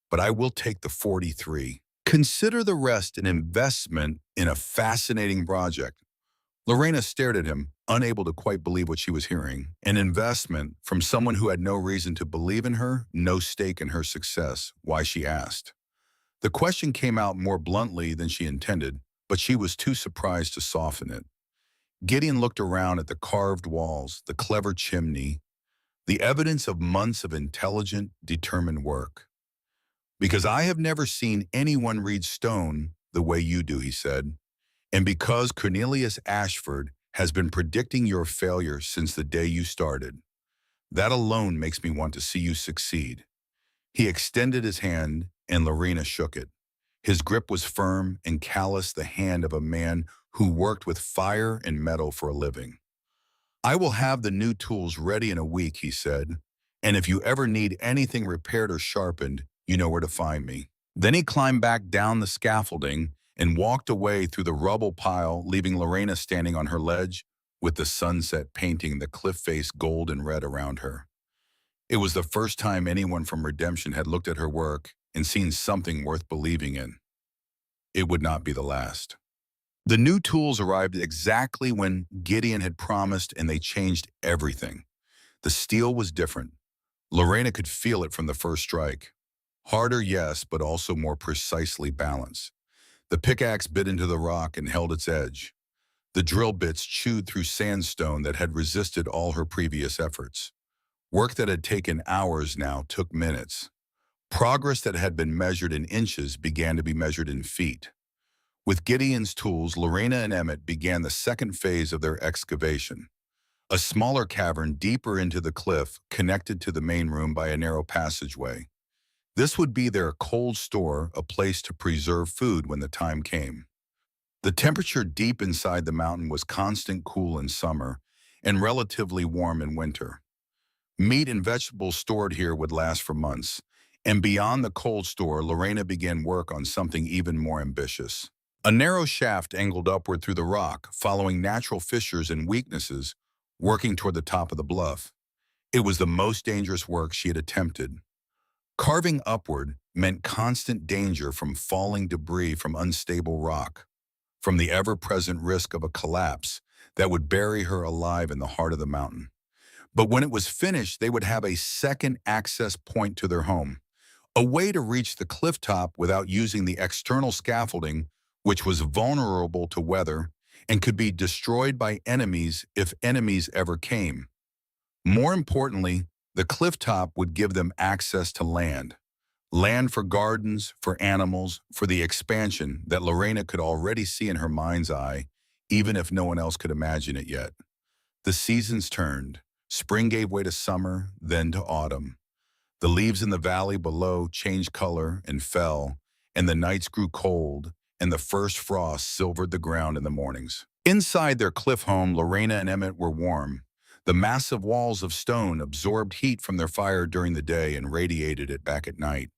but I will take the 43. Consider the rest an investment in a fascinating project. Lorena stared at him, unable to quite believe what she was hearing. An investment from someone who had no reason to believe in her, no stake in her success. Why, she asked. The question came out more bluntly than she intended, but she was too surprised to soften it. Gideon looked around at the carved walls, the clever chimney, the evidence of months of intelligent, determined work. Because I have never seen anyone read stone the way you do, he said. And because Cornelius Ashford has been predicting your failure since the day you started, that alone makes me want to see you succeed. He extended his hand, and Lorena shook it. His grip was firm and callous, the hand of a man who worked with fire and metal for a living. I will have the new tools ready in a week, he said. And if you ever need anything repaired or sharpened, you know where to find me. Then he climbed back down the scaffolding and walked away through the rubble pile, leaving Lorena standing on her ledge with the sunset painting the cliff face gold and red around her. It was the first time anyone from Redemption had looked at her work and seen something worth believing in. It would not be the last. The new tools arrived exactly when Gideon had promised, and they changed everything. The steel was different. Lorena could feel it from the first strike. Harder, yes, but also more precisely balanced. The pickaxe bit into the rock and held its edge. The drill bits chewed through sandstone that had resisted all her previous efforts. Work that had taken hours now took minutes. Progress that had been measured in inches began to be measured in feet. With Gideon's tools, Lorena and Emmett began the second phase of their excavation. A smaller cavern deeper into the cliff, connected to the main room by a narrow passageway. This would be their cold store, a place to preserve food when the time came. The temperature deep inside the mountain was constant cool in summer and relatively warm in winter. Meat and vegetables stored here would last for months. And beyond the cold store, Lorena began work on something even more ambitious. A narrow shaft angled upward through the rock, following natural fissures and weaknesses, working toward the top of the bluff. It was the most dangerous work she had attempted. Carving upward meant constant danger from falling debris from unstable rock, from the ever-present risk of a collapse that would bury her alive in the heart of the mountain. But when it was finished, they would have a second access point to their home, a way to reach the cliff top without using the external scaffolding, which was vulnerable to weather and could be destroyed by enemies if enemies ever came. More importantly, the cliff top would give them access to land. Land for gardens, for animals, for the expansion that Lorena could already see in her mind's eye, even if no one else could imagine it yet. The seasons turned. Spring gave way to summer, then to autumn. The leaves in the valley below changed color and fell, and the nights grew cold, and the first frost silvered the ground in the mornings. Inside their cliff home, Lorena and Emmett were warm. The massive walls of stone absorbed heat from their fire during the day and radiated it back at night.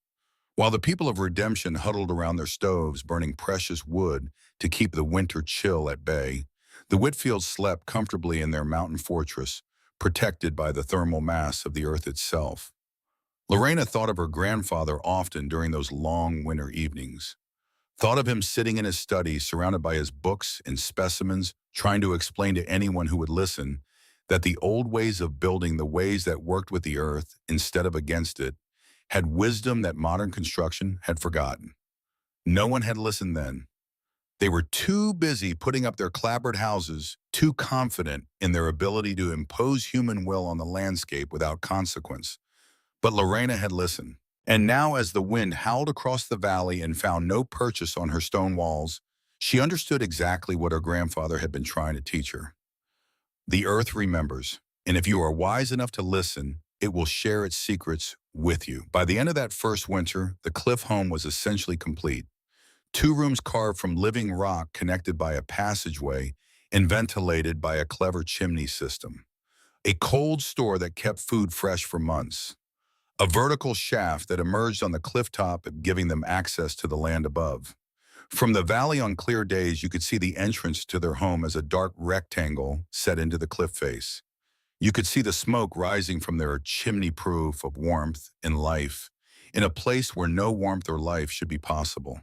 While the people of Redemption huddled around their stoves, burning precious wood to keep the winter chill at bay, the Whitfields slept comfortably in their mountain fortress, protected by the thermal mass of the earth itself. Lorena thought of her grandfather often during those long winter evenings. Thought of him sitting in his study, surrounded by his books and specimens, trying to explain to anyone who would listen that the old ways of building, the ways that worked with the earth instead of against it, had wisdom that modern construction had forgotten. No one had listened then. They were too busy putting up their clapboard houses, too confident in their ability to impose human will on the landscape without consequence. But Lorena had listened. And now, as the wind howled across the valley and found no purchase on her stone walls, she understood exactly what her grandfather had been trying to teach her. The earth remembers, and if you are wise enough to listen, it will share its secrets with you. By the end of that first winter, the cliff home was essentially complete. 2 rooms carved from living rock connected by a passageway and ventilated by a clever chimney system. A cold store that kept food fresh for months. A vertical shaft that emerged on the cliff top, giving them access to the land above. From the valley on clear days, you could see the entrance to their home as a dark rectangle set into the cliff face. You could see the smoke rising from their chimney proof of warmth and life, in a place where no warmth or life should be possible.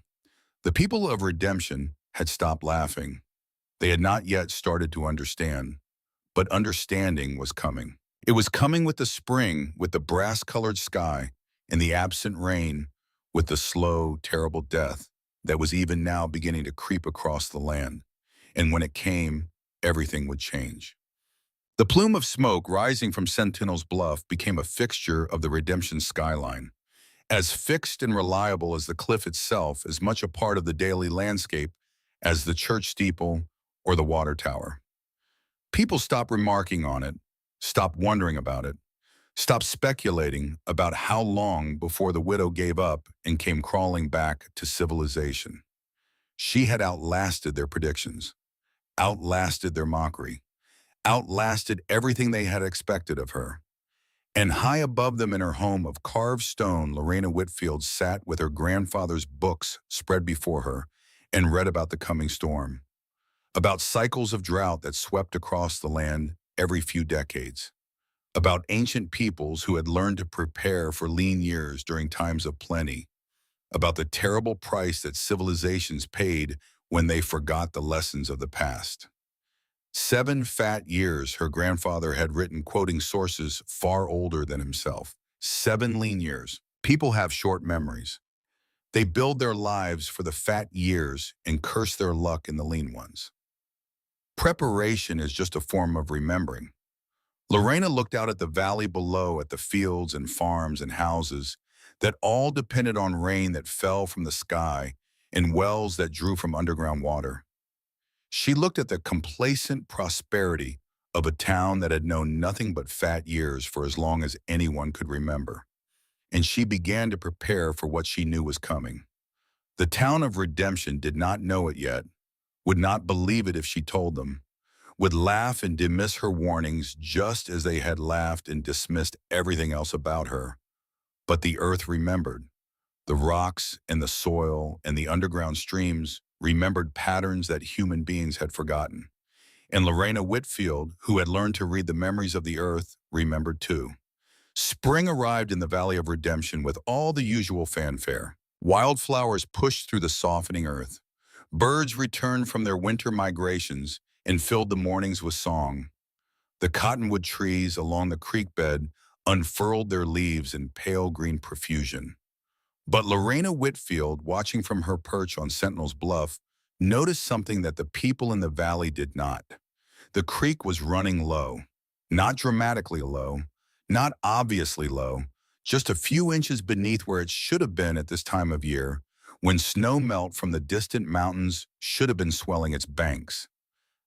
The people of Redemption had stopped laughing. They had not yet started to understand, but understanding was coming. It was coming with the spring, with the brass-colored sky, and the absent rain, with the slow, terrible death that was even now beginning to creep across the land. And when it came, everything would change. The plume of smoke rising from Sentinel's Bluff became a fixture of the Redemption skyline. as fixed and reliable as the cliff itself, as much a part of the daily landscape as the church steeple or the water tower. People stopped remarking on it, stopped wondering about it, stopped speculating about how long before the widow gave up and came crawling back to civilization. She had outlasted their predictions, outlasted their mockery, outlasted everything they had expected of her. And high above them in her home of carved stone, Lorena Whitfield sat with her grandfather's books spread before her and read about the coming storm, about cycles of drought that swept across the land every few decades, about ancient peoples who had learned to prepare for lean years during times of plenty, about the terrible price that civilizations paid when they forgot the lessons of the past. 7 fat years her grandfather had written, quoting sources far older than himself. 7 lean years. People have short memories. They build their lives for the fat years and curse their luck in the lean ones. Preparation is just a form of remembering. Lorena looked out at the valley below, at the fields and farms and houses that all depended on rain that fell from the sky and wells that drew from underground water. She looked at the complacent prosperity of a town that had known nothing but fat years for as long as anyone could remember, and she began to prepare for what she knew was coming. The town of redemption did not know it yet, would not believe it if she told them, would laugh and dismiss her warnings just as they had laughed and dismissed everything else about her. But the earth remembered. The rocks and the soil and the underground streams remembered patterns that human beings had forgotten. And Lorena Whitfield, who had learned to read the memories of the earth, remembered too. Spring arrived in the Valley of Redemption with all the usual fanfare. Wildflowers pushed through the softening earth. Birds returned from their winter migrations and filled the mornings with song. The cottonwood trees along the creek bed unfurled their leaves in pale green profusion. But Lorena Whitfield, watching from her perch on Sentinel's Bluff, noticed something that the people in the valley did not. The creek was running low, not dramatically low, not obviously low, just a few inches beneath where it should have been at this time of year, when snow melt from the distant mountains should have been swelling its banks.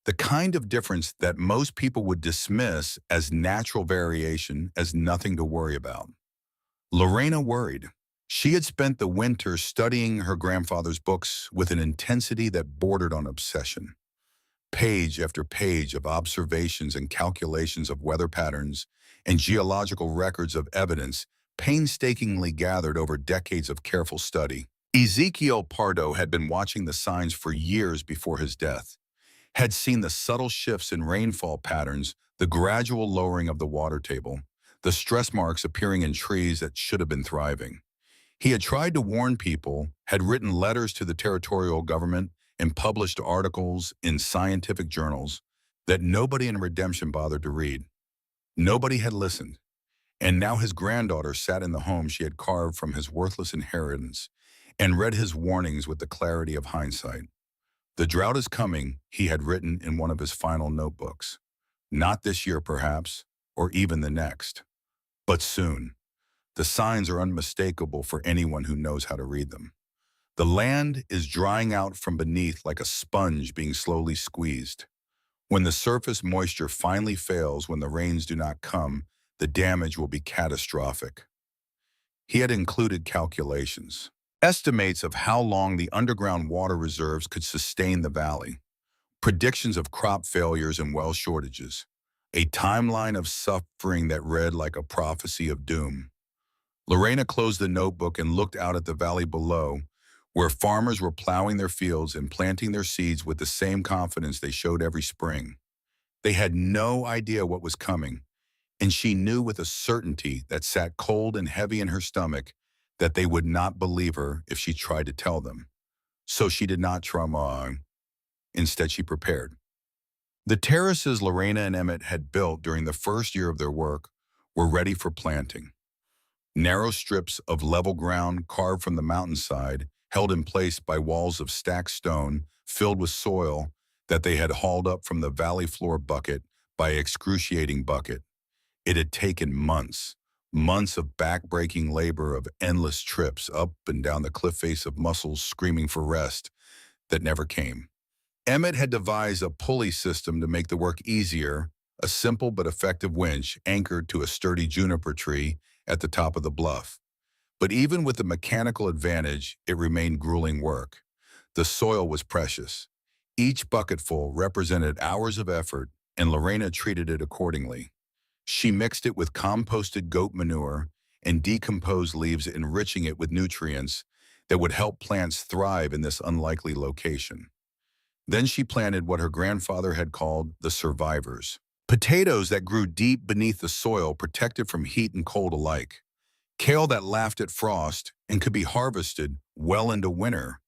The kind of difference that most people would dismiss as natural variation, as nothing to worry about. Lorena worried. She had spent the winter studying her grandfather's books with an intensity that bordered on obsession. Page after page of observations and calculations of weather patterns and geological records of evidence painstakingly gathered over decades of careful study. Ezekiel Pardo had been watching the signs for years before his death, had seen the subtle shifts in rainfall patterns, the gradual lowering of the water table, the stress marks appearing in trees that should have been thriving. He had tried to warn people, had written letters to the territorial government, and published articles in scientific journals that nobody in Redemption bothered to read. Nobody had listened. And now his granddaughter sat in the home she had carved from his worthless inheritance and read his warnings with the clarity of hindsight. The drought is coming, he had written in one of his final notebooks. Not this year, perhaps, or even the next, but soon. The signs are unmistakable for anyone who knows how to read them. The land is drying out from beneath like a sponge being slowly squeezed. When the surface moisture finally fails, when the rains do not come, the damage will be catastrophic. He had included calculations, estimates of how long the underground water reserves could sustain the valley, predictions of crop failures and well shortages, a timeline of suffering that read like a prophecy of doom. Lorena closed the notebook and looked out at the valley below, where farmers were plowing their fields and planting their seeds with the same confidence they showed every spring. They had no idea what was coming, and she knew with a certainty that sat cold and heavy in her stomach that they would not believe her if she tried to tell them. So she did not try. Instead, she prepared. The terraces Lorena and Emmett had built during the first year of their work were ready for planting. Narrow strips of level ground carved from the mountainside, held in place by walls of stacked stone filled with soil that they had hauled up from the valley floor bucket by excruciating bucket. It had taken months, Months of back-breaking labor of endless trips up and down the cliff face of muscles screaming for rest that never came. Emmett had devised a pulley system to make the work easier, a simple but effective winch anchored to a sturdy juniper tree at the top of the bluff. But even with the mechanical advantage, it remained grueling work. The soil was precious. Each bucketful represented hours of effort, and Lorena treated it accordingly. She mixed it with composted goat manure and decomposed leaves, enriching it with nutrients that would help plants thrive in this unlikely location. Then she planted what her grandfather had called the survivors, potatoes that grew deep beneath the soil, protected from heat and cold alike, kale that laughed at frost and could be harvested well into winter,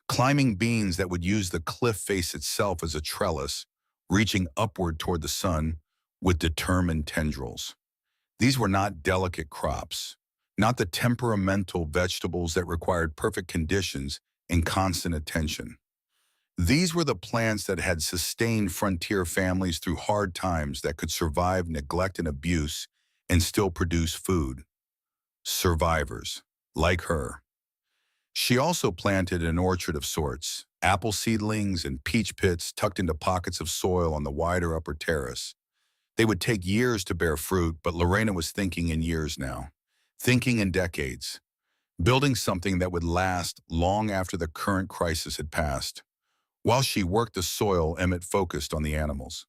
climbing beans that would use the cliff face itself as a trellis, reaching upward toward the sun with determined tendrils. These were not delicate crops, not the temperamental vegetables that required perfect conditions and constant attention. These were the plants that had sustained frontier families through hard times, that could survive neglect and abuse and still produce food. Survivors, like her. She also planted an orchard of sorts, apple seedlings and peach pits tucked into pockets of soil on the wider upper terrace. They would take years to bear fruit, but Lorena was thinking in years now, thinking in decades, building something that would last long after the current crisis had passed. While she worked the soil, Emmett focused on the animals.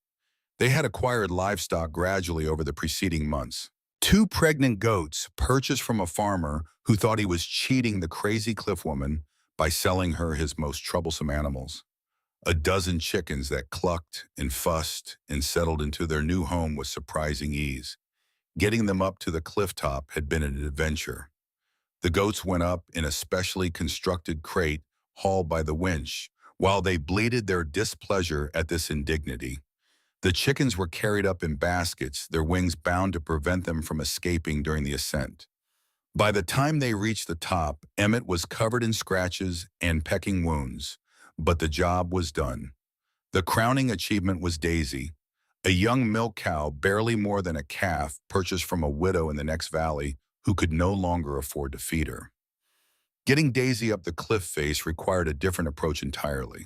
They had acquired livestock gradually over the preceding months. Two pregnant goats purchased from a farmer who thought he was cheating the crazy cliff woman by selling her his most troublesome animals. A dozen chickens that clucked and fussed and settled into their new home with surprising ease. Getting them up to the cliff top had been an adventure. The goats went up in a specially constructed crate hauled by the winch, while they bleated their displeasure at this indignity. The chickens were carried up in baskets, their wings bound to prevent them from escaping during the ascent. By the time they reached the top, Emmett was covered in scratches and pecking wounds, but the job was done. The crowning achievement was Daisy, a young milk cow barely more than a calf purchased from a widow in the next valley who could no longer afford to feed her. Getting Daisy up the cliff face required a different approach entirely.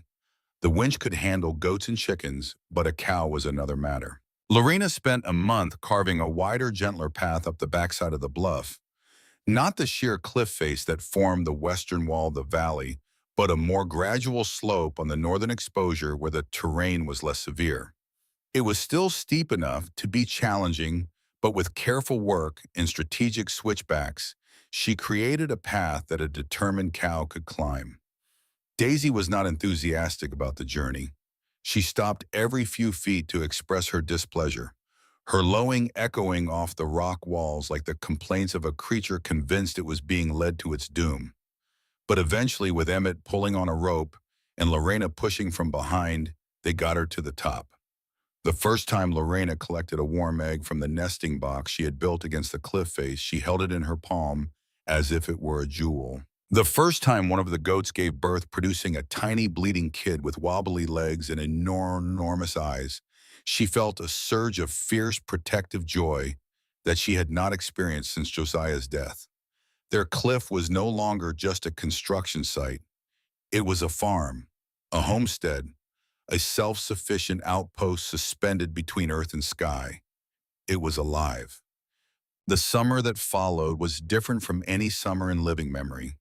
The winch could handle goats and chickens, but a cow was another matter. Lorena spent a month carving a wider, gentler path up the backside of the bluff, not the sheer cliff face that formed the western wall of the valley, but a more gradual slope on the northern exposure where the terrain was less severe. It was still steep enough to be challenging, but with careful work and strategic switchbacks, she created a path that a determined cow could climb. Daisy was not enthusiastic about the journey. She stopped every few feet to express her displeasure, her lowing echoing off the rock walls like the complaints of a creature convinced it was being led to its doom. But eventually, with Emmett pulling on a rope and Lorena pushing from behind, they got her to the top. The first time Lorena collected a warm egg from the nesting box she had built against the cliff face, she held it in her palm as if it were a jewel. The first time one of the goats gave birth, producing a tiny bleeding kid with wobbly legs and enormous eyes, she felt a surge of fierce protective joy that she had not experienced since Josiah's death. Their cliff was no longer just a construction site. It was a farm, a homestead, a self-sufficient outpost suspended between earth and sky. It was alive. The summer that followed was different from any summer in living memory.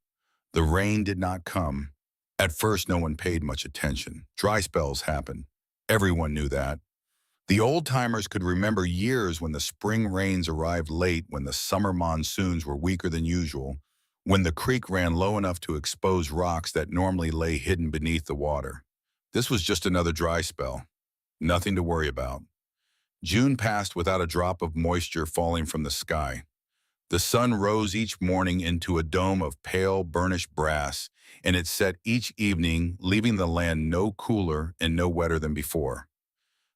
The rain did not come. At first, no one paid much attention. Dry spells happened. Everyone knew that. The old-timers could remember years when the spring rains arrived late, when the summer monsoons were weaker than usual, when the creek ran low enough to expose rocks that normally lay hidden beneath the water. This was just another dry spell. Nothing to worry about. June passed without a drop of moisture falling from the sky. The sun rose each morning into a dome of pale, burnished brass, and it set each evening, leaving the land no cooler and no wetter than before.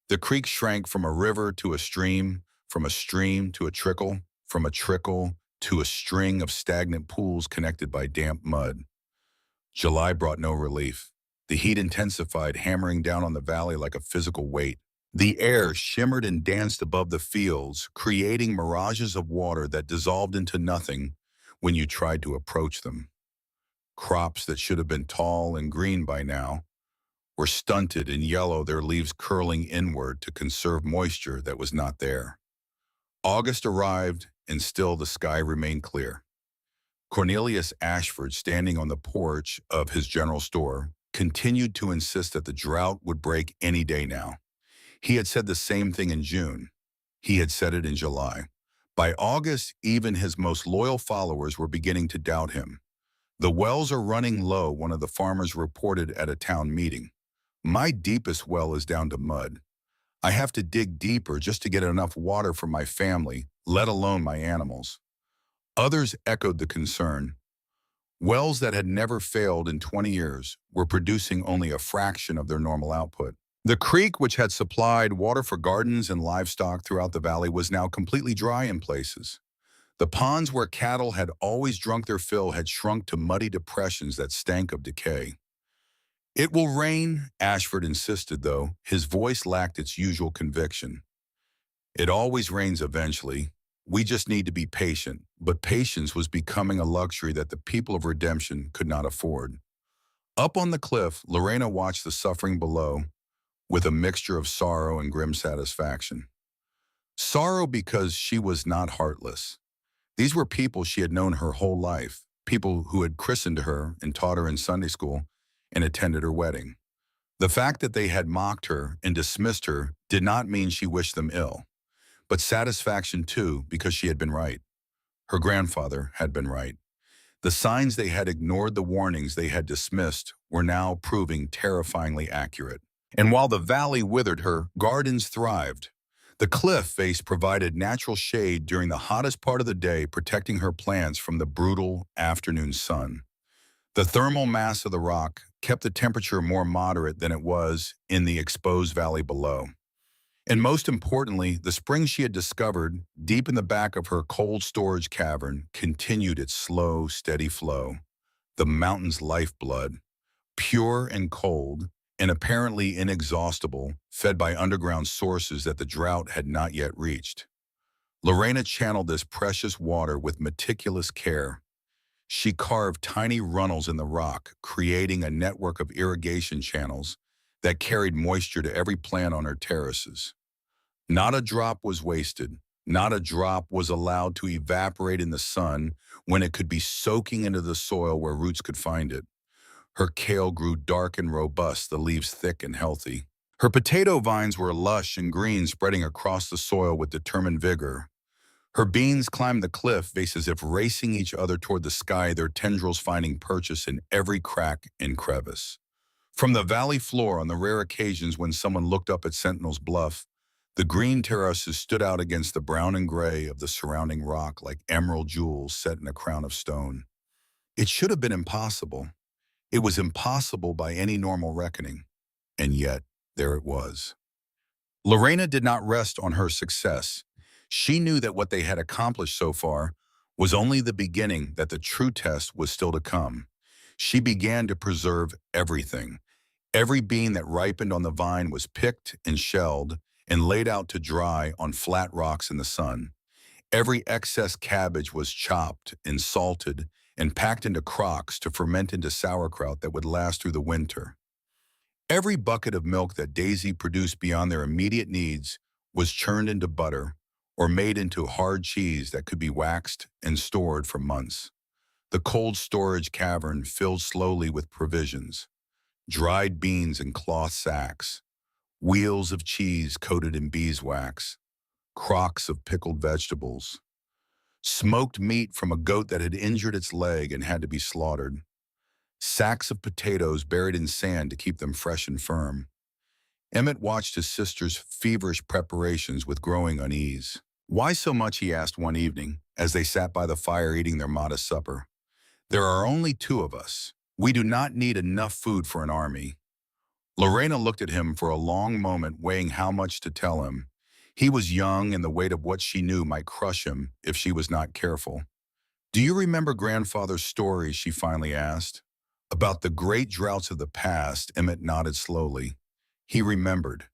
The creek shrank from a river to a stream, from a stream to a trickle, from a trickle to a string of stagnant pools connected by damp mud. July brought no relief. The heat intensified, hammering down on the valley like a physical weight. The air shimmered and danced above the fields, creating mirages of water that dissolved into nothing when you tried to approach them. Crops that should have been tall and green by now were stunted and yellow, their leaves curling inward to conserve moisture that was not there. August arrived, and still the sky remained clear. Cornelius Ashford, standing on the porch of his general store, continued to insist that the drought would break any day now. He had said the same thing in June. He had said it in July. By August, even his most loyal followers were beginning to doubt him. "The wells are running low," one of the farmers reported at a town meeting. "My deepest well is down to mud. I have to dig deeper just to get enough water for my family, let alone my animals." Others echoed the concern. Wells that had never failed in 20 years were producing only a fraction of their normal output. The creek, which had supplied water for gardens and livestock throughout the valley, was now completely dry in places. The ponds where cattle had always drunk their fill had shrunk to muddy depressions that stank of decay. "It will rain," Ashford insisted, though his voice lacked its usual conviction. "It always rains eventually. We just need to be patient." But patience was becoming a luxury that the people of Redemption could not afford. Up on the cliff, Lorena watched the suffering below with a mixture of sorrow and grim satisfaction. Sorrow because she was not heartless. These were people she had known her whole life, people who had christened her and taught her in Sunday school and attended her wedding. The fact that they had mocked her and dismissed her did not mean she wished them ill, but satisfaction too, because she had been right. Her grandfather had been right. The signs they had ignored, the warnings they had dismissed, were now proving terrifyingly accurate. And while the valley withered, her gardens thrived. The cliff face provided natural shade during the hottest part of the day, protecting her plants from the brutal afternoon sun. The thermal mass of the rock kept the temperature more moderate than it was in the exposed valley below. And most importantly, the spring she had discovered deep in the back of her cold storage cavern continued its slow, steady flow. The mountain's lifeblood, pure and cold, and apparently inexhaustible, fed by underground sources that the drought had not yet reached. Lorena channeled this precious water with meticulous care. She carved tiny runnels in the rock, creating a network of irrigation channels that carried moisture to every plant on her terraces. Not a drop was wasted. Not a drop was allowed to evaporate in the sun when it could be soaking into the soil where roots could find it. Her kale grew dark and robust, the leaves thick and healthy. Her potato vines were lush and green, spreading across the soil with determined vigor. Her beans climbed the cliff face as if racing each other toward the sky, their tendrils finding purchase in every crack and crevice. From the valley floor, on the rare occasions when someone looked up at Sentinel's Bluff, the green terraces stood out against the brown and gray of the surrounding rock like emerald jewels set in a crown of stone. It should have been impossible. It was impossible by any normal reckoning. And yet, there it was. Lorena did not rest on her success. She knew that what they had accomplished so far was only the beginning, that the true test was still to come. She began to preserve everything. Every bean that ripened on the vine was picked and shelled and laid out to dry on flat rocks in the sun. Every excess cabbage was chopped and salted and packed into crocks to ferment into sauerkraut that would last through the winter. Every bucket of milk that Daisy produced beyond their immediate needs was churned into butter or made into hard cheese that could be waxed and stored for months. The cold storage cavern filled slowly with provisions: dried beans in cloth sacks, wheels of cheese coated in beeswax, crocks of pickled vegetables, smoked meat from a goat that had injured its leg and had to be slaughtered, sacks of potatoes buried in sand to keep them fresh and firm. Emmett watched his sister's feverish preparations with growing unease. "Why so much?" he asked one evening, as they sat by the fire eating their modest supper. "There are only two of us. We do not need enough food for an army." Lorena looked at him for a long moment, weighing how much to tell him. He was young, and the weight of what she knew might crush him if she was not careful. "Do you remember grandfather's stories?" she finally asked. "About the great droughts of the past?" Emmett nodded slowly. He remembered.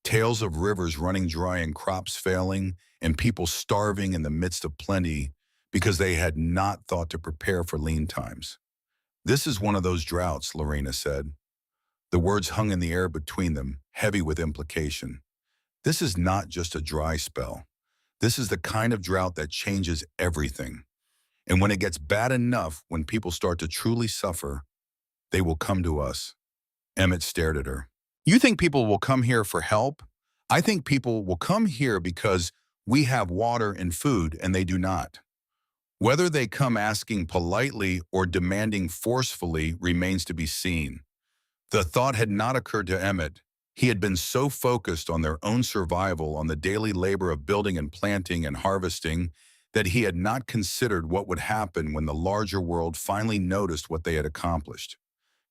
Tales of rivers running dry and crops failing, and people starving in the midst of plenty because they had not thought to prepare for lean times. This is one of those droughts, Lorena said. The words hung in the air between them, heavy with implication. This is not just a dry spell. This is the kind of drought that changes everything. And when it gets bad enough, when people start to truly suffer, they will come to us. Emmett stared at her. You think people will come here for help? I think people will come here because we have water and food and they do not. Whether they come asking politely or demanding forcefully remains to be seen. The thought had not occurred to Emmett. He had been so focused on their own survival, on the daily labor of building and planting and harvesting, that he had not considered what would happen when the larger world finally noticed what they had accomplished.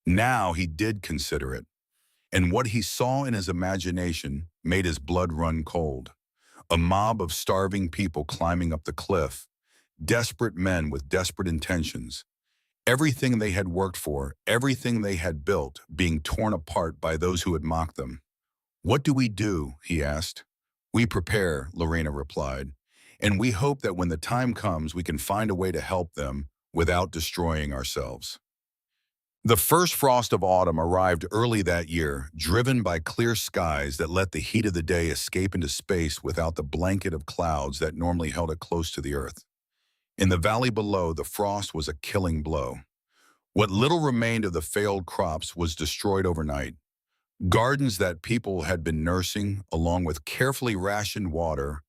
Now he did consider it, and what he saw in his imagination made his blood run cold. A mob of starving people climbing up the cliff, desperate men with desperate intentions. Everything they had worked for, everything they had built, being torn apart by those who had mocked them. What do we do? He asked. We prepare, Lorena replied, and we hope that when the time comes, we can find a way to help them without destroying ourselves. The first frost of autumn arrived early that year, driven by clear skies that let the heat of the day escape into space without the blanket of clouds that normally held it close to the earth. In the valley below, the frost was a killing blow. What little remained of the failed crops was destroyed overnight. Gardens that people had been nursing, along with carefully rationed water,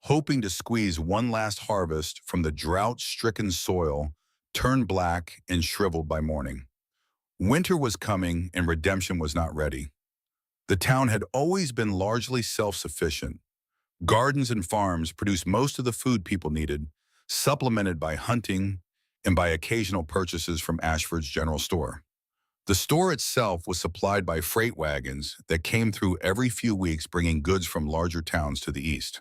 hoping to squeeze one last harvest from the drought-stricken soil, turned black and shriveled by morning. Winter was coming and redemption was not ready. The town had always been largely self-sufficient. Gardens and farms produced most of the food people needed, supplemented by hunting and by occasional purchases from Ashford's general store. The store itself was supplied by freight wagons that came through every few weeks bringing goods from larger towns to the east.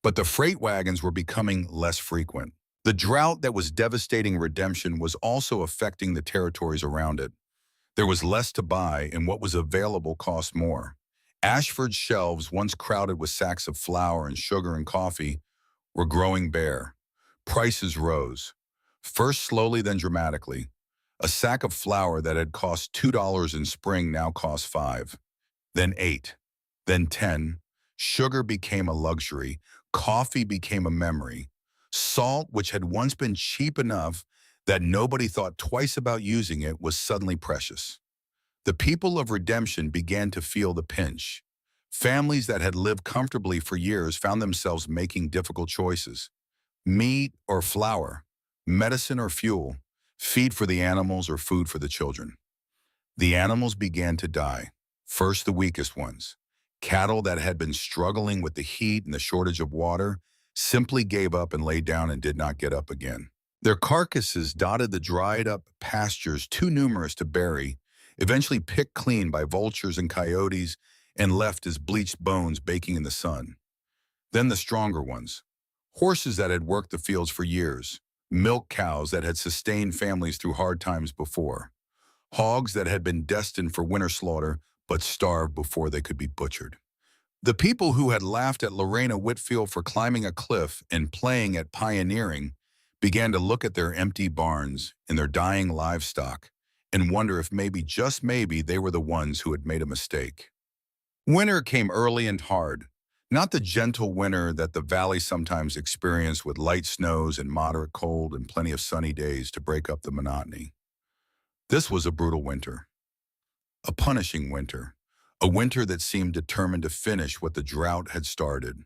But the freight wagons were becoming less frequent. The drought that was devastating redemption was also affecting the territories around it. There was less to buy, and what was available cost more. Ashford's shelves, once crowded with sacks of flour and sugar and coffee, were growing bare. Prices rose, first slowly then dramatically. A sack of flour that had cost $2 in spring now cost $5, then $8, then $10. Sugar became a luxury, coffee became a memory. Salt, which had once been cheap enough that nobody thought twice about using it, was suddenly precious. The people of redemption began to feel the pinch. Families that had lived comfortably for years found themselves making difficult choices. Meat or flour, medicine or fuel, feed for the animals or food for the children. The animals began to die, first the weakest ones. Cattle that had been struggling with the heat and the shortage of water simply gave up and lay down and did not get up again. Their carcasses dotted the dried-up pastures too numerous to bury, eventually picked clean by vultures and coyotes and left as bleached bones baking in the sun. Then the stronger ones, horses that had worked the fields for years, milk cows that had sustained families through hard times before, hogs that had been destined for winter slaughter but starved before they could be butchered. The people who had laughed at Lorena Whitfield for climbing a cliff and playing at pioneering began to look at their empty barns and their dying livestock and wonder if maybe, just maybe, they were the ones who had made a mistake. Winter came early and hard, not the gentle winter that the valley sometimes experienced with light snows and moderate cold and plenty of sunny days to break up the monotony. This was a brutal winter, a punishing winter, a winter that seemed determined to finish what the drought had started.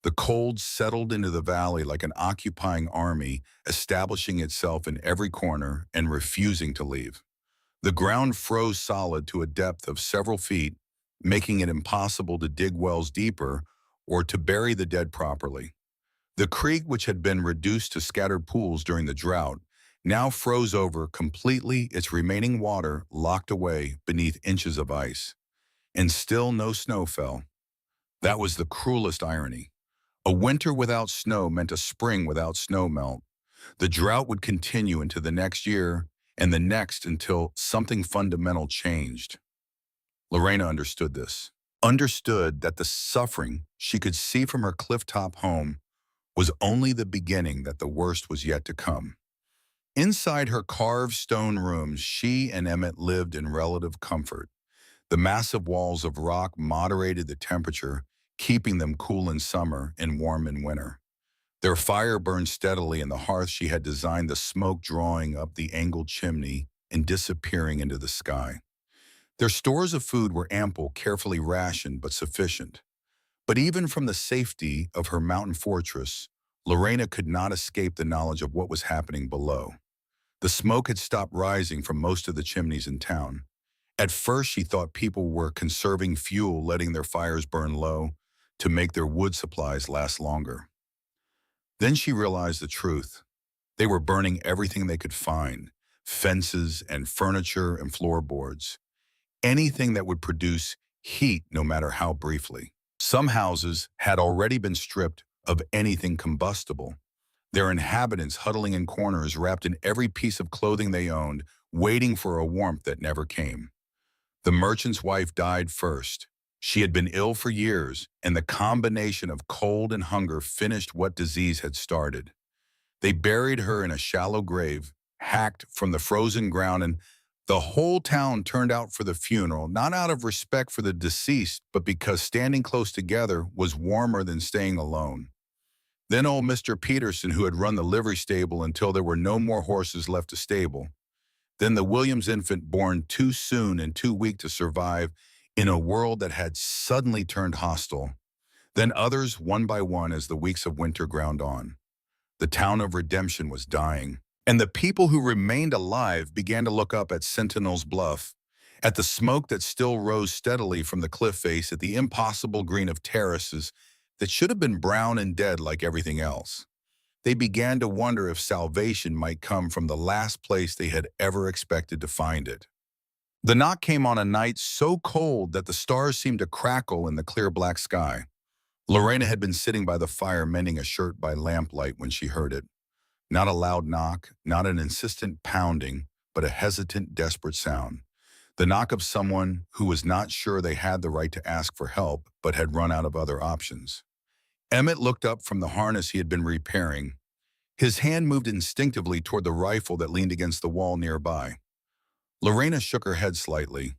The cold settled into the valley like an occupying army, establishing itself in every corner and refusing to leave. The ground froze solid to a depth of several feet, making it impossible to dig wells deeper or to bury the dead properly. The creek, which had been reduced to scattered pools during the drought, now froze over completely, its remaining water locked away beneath inches of ice. And still no snow fell. That was the cruelest irony. A winter without snow meant a spring without snow melt. The drought would continue into the next year and the next until something fundamental changed. Lorena understood this. understood that the suffering she could see from her clifftop home was only the beginning, that the worst was yet to come. Inside her carved stone rooms, she and Emmett lived in relative comfort. The massive walls of rock moderated the temperature, keeping them cool in summer and warm in winter. Their fire burned steadily in the hearth she had designed, the smoke drawing up the angled chimney and disappearing into the sky. Their stores of food were ample, carefully rationed, but sufficient. But even from the safety of her mountain fortress, Lorena could not escape the knowledge of what was happening below. The smoke had stopped rising from most of the chimneys in town. At first, she thought people were conserving fuel, letting their fires burn low to make their wood supplies last longer. Then she realized the truth. They were burning everything they could find: fences and furniture and floorboards, anything that would produce heat, no matter how briefly. Some houses had already been stripped of anything combustible, their inhabitants huddling in corners, wrapped in every piece of clothing they owned, waiting for a warmth that never came. The merchant's wife died first. She had been ill for years, and the combination of cold and hunger finished what disease had started. They buried her in a shallow grave, hacked from the frozen ground, and the whole town turned out for the funeral, not out of respect for the deceased, but because standing close together was warmer than staying alone. Then old Mr. Peterson, who had run the livery stable until there were no more horses left to stable. Then the Williams infant, born too soon and too weak to survive in a world that had suddenly turned hostile. Then others, one by one, as the weeks of winter ground on. The town of Redemption was dying, and the people who remained alive began to look up at Sentinel's Bluff, at the smoke that still rose steadily from the cliff face, at the impossible green of terraces that should have been brown and dead like everything else. They began to wonder if salvation might come from the last place they had ever expected to find it. The knock came on a night so cold that the stars seemed to crackle in the clear black sky. Lorena had been sitting by the fire mending a shirt by lamplight when she heard it. Not a loud knock, not an insistent pounding, but a hesitant, desperate sound. The knock of someone who was not sure they had the right to ask for help, but had run out of other options. Emmett looked up from the harness he had been repairing. His hand moved instinctively toward the rifle that leaned against the wall nearby. Lorena shook her head slightly.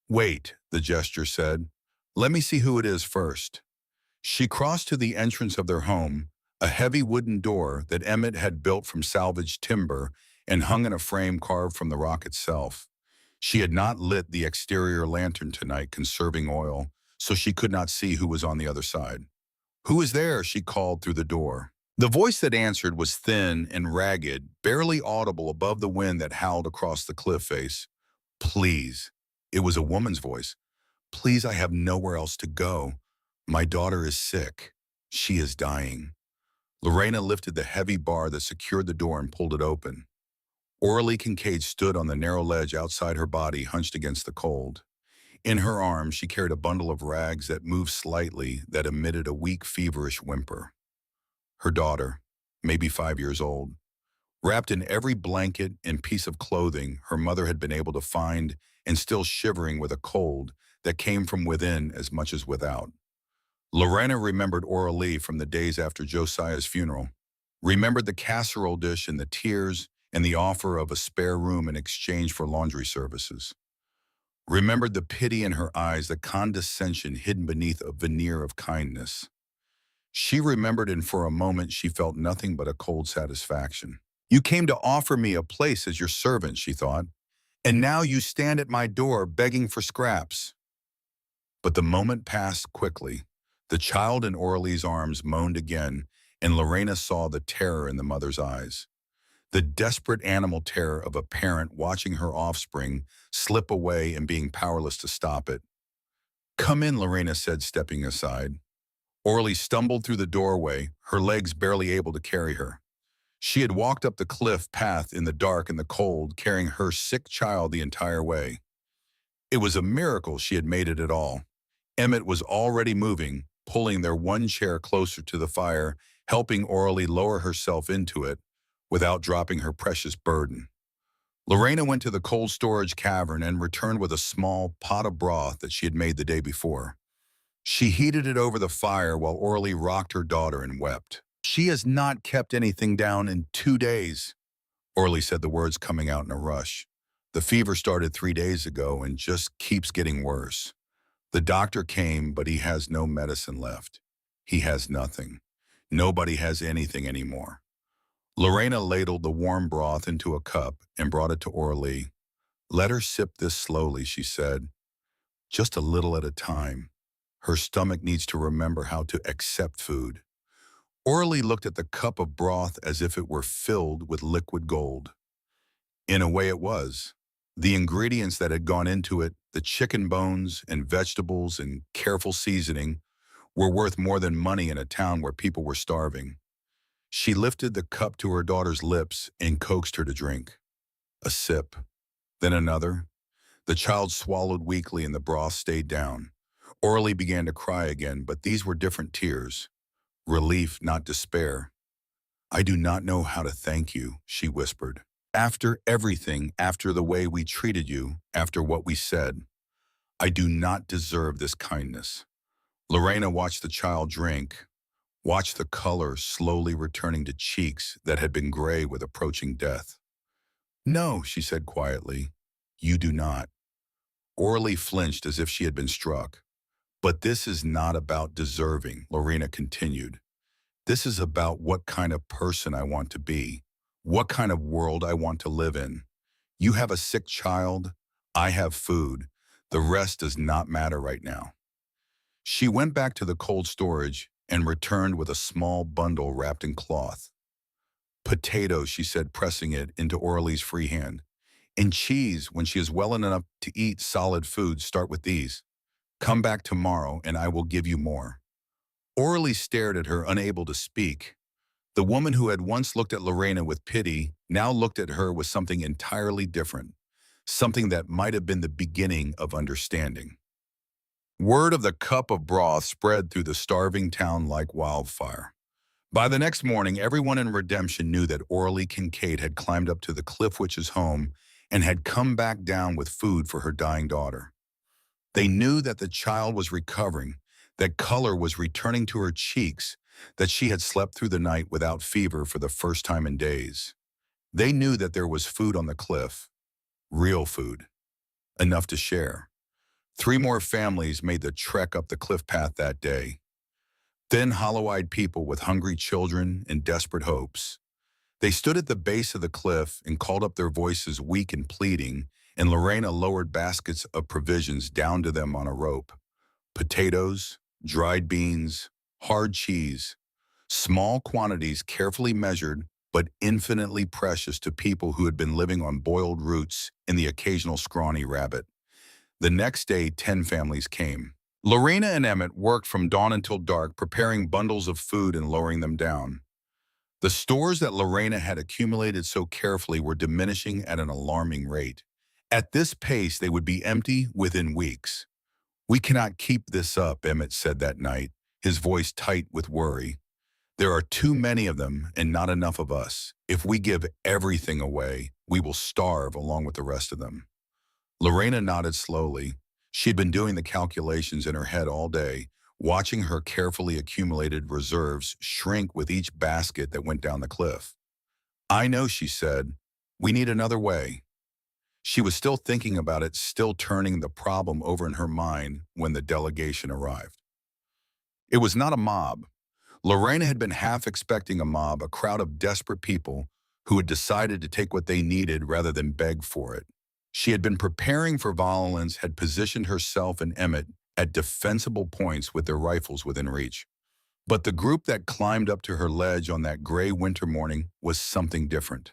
"Wait," the gesture said. "Let me see who it is first." She crossed to the entrance of their home, a heavy wooden door that Emmett had built from salvaged timber and hung in a frame carved from the rock itself. She had not lit the exterior lantern tonight, conserving oil, so she could not see who was on the other side. "Who is there?" she called through the door. The voice that answered was thin and ragged, barely audible above the wind that howled across the cliff face. "Please." It was a woman's voice. "Please, I have nowhere else to go. My daughter is sick. She is dying." Lorena lifted the heavy bar that secured the door and pulled it open. Orly Kincaid stood on the narrow ledge outside her body, hunched against the cold. In her arms, she carried a bundle of rags that moved slightly, that emitted a weak, feverish whimper. Her daughter, maybe 5 years old, wrapped in every blanket and piece of clothing her mother had been able to find, and still shivering with a cold that came from within as much as without. Lorena remembered Aurelie from the days after Josiah's funeral, remembered the casserole dish and the tears and the offer of a spare room in exchange for laundry services. Remembered the pity in her eyes, the condescension hidden beneath a veneer of kindness. She remembered, and for a moment she felt nothing but a cold satisfaction. "You came to offer me a place as your servant," she thought, "and now you stand at my door begging for scraps." But the moment passed quickly. The child in Orly's arms moaned again, and Lorena saw the terror in the mother's eyes. The desperate animal terror of a parent watching her offspring slip away and being powerless to stop it. "Come in," Lorena said, stepping aside. Orly stumbled through the doorway, her legs barely able to carry her. She had walked up the cliff path in the dark and the cold, carrying her sick child the entire way. It was a miracle she had made it at all. Emmett was already moving, pulling their one chair closer to the fire, helping Orly lower herself into it without dropping her precious burden. Lorena went to the cold storage cavern and returned with a small pot of broth that she had made the day before. She heated it over the fire while Orly rocked her daughter and wept. She has not kept anything down in 2 days. Orly said, the words coming out in a rush. The fever started 3 days ago and just keeps getting worse. The doctor came, but he has no medicine left. He has nothing. Nobody has anything anymore. Lorena ladled the warm broth into a cup and brought it to Orly. Let her sip this slowly, she said, just a little at a time. Her stomach needs to remember how to accept food. Orly looked at the cup of broth as if it were filled with liquid gold. In a way it was. The ingredients that had gone into it, the chicken bones and vegetables and careful seasoning, were worth more than money in a town where people were starving. She lifted the cup to her daughter's lips and coaxed her to drink. A sip, then another. The child swallowed weakly and the broth stayed down. Orly began to cry again, but these were different tears. Relief, not despair. I do not know how to thank you, she whispered. After everything, after the way we treated you, after what we said, I do not deserve this kindness. Lorena watched the child drink, watched the color slowly returning to cheeks that had been gray with approaching death. No, she said quietly, you do not. Orly flinched as if she had been struck. But this is not about deserving, Lorena continued. This is about what kind of person I want to be, what kind of world I want to live in. You have a sick child, I have food. The rest does not matter right now. She went back to the cold storage and returned with a small bundle wrapped in cloth. Potatoes, she said, pressing it into Orly's free hand. And cheese, when she is well enough to eat solid food, start with these. Come back tomorrow and I will give you more. Orly stared at her, unable to speak. The woman who had once looked at Lorena with pity now looked at her with something entirely different, something that might have been the beginning of understanding. Word of the cup of broth spread through the starving town like wildfire. By the next morning, everyone in Redemption knew that Orly Kincaid had climbed up to the Cliff Witch's home and had come back down with food for her dying daughter. They knew that the child was recovering, that color was returning to her cheeks, that she had slept through the night without fever for the first time in days. They knew that there was food on the cliff, real food, enough to share. 3 more families made the trek up the cliff path that day. Thin, hollow-eyed people with hungry children and desperate hopes. They stood at the base of the cliff and called up their voices weak and pleading, and Lorena lowered baskets of provisions down to them on a rope. Potatoes, dried beans, hard cheese, small quantities carefully measured but infinitely precious to people who had been living on boiled roots and the occasional scrawny rabbit. The next day, 10 families came. Lorena and Emmett worked from dawn until dark, preparing bundles of food and lowering them down. The stores that Lorena had accumulated so carefully were diminishing at an alarming rate. At this pace, they would be empty within weeks. We cannot keep this up, Emmett said that night, his voice tight with worry. There are too many of them and not enough of us. If we give everything away, we will starve along with the rest of them. Lorena nodded slowly. She had been doing the calculations in her head all day, watching her carefully accumulated reserves shrink with each basket that went down the cliff. I know, she said. We need another way. She was still thinking about it, still turning the problem over in her mind when the delegation arrived. It was not a mob. Lorena had been half expecting a mob, a crowd of desperate people who had decided to take what they needed rather than beg for it. She had been preparing for violence, had positioned herself and Emmett at defensible points with their rifles within reach. But the group that climbed up to her ledge on that gray winter morning was something different,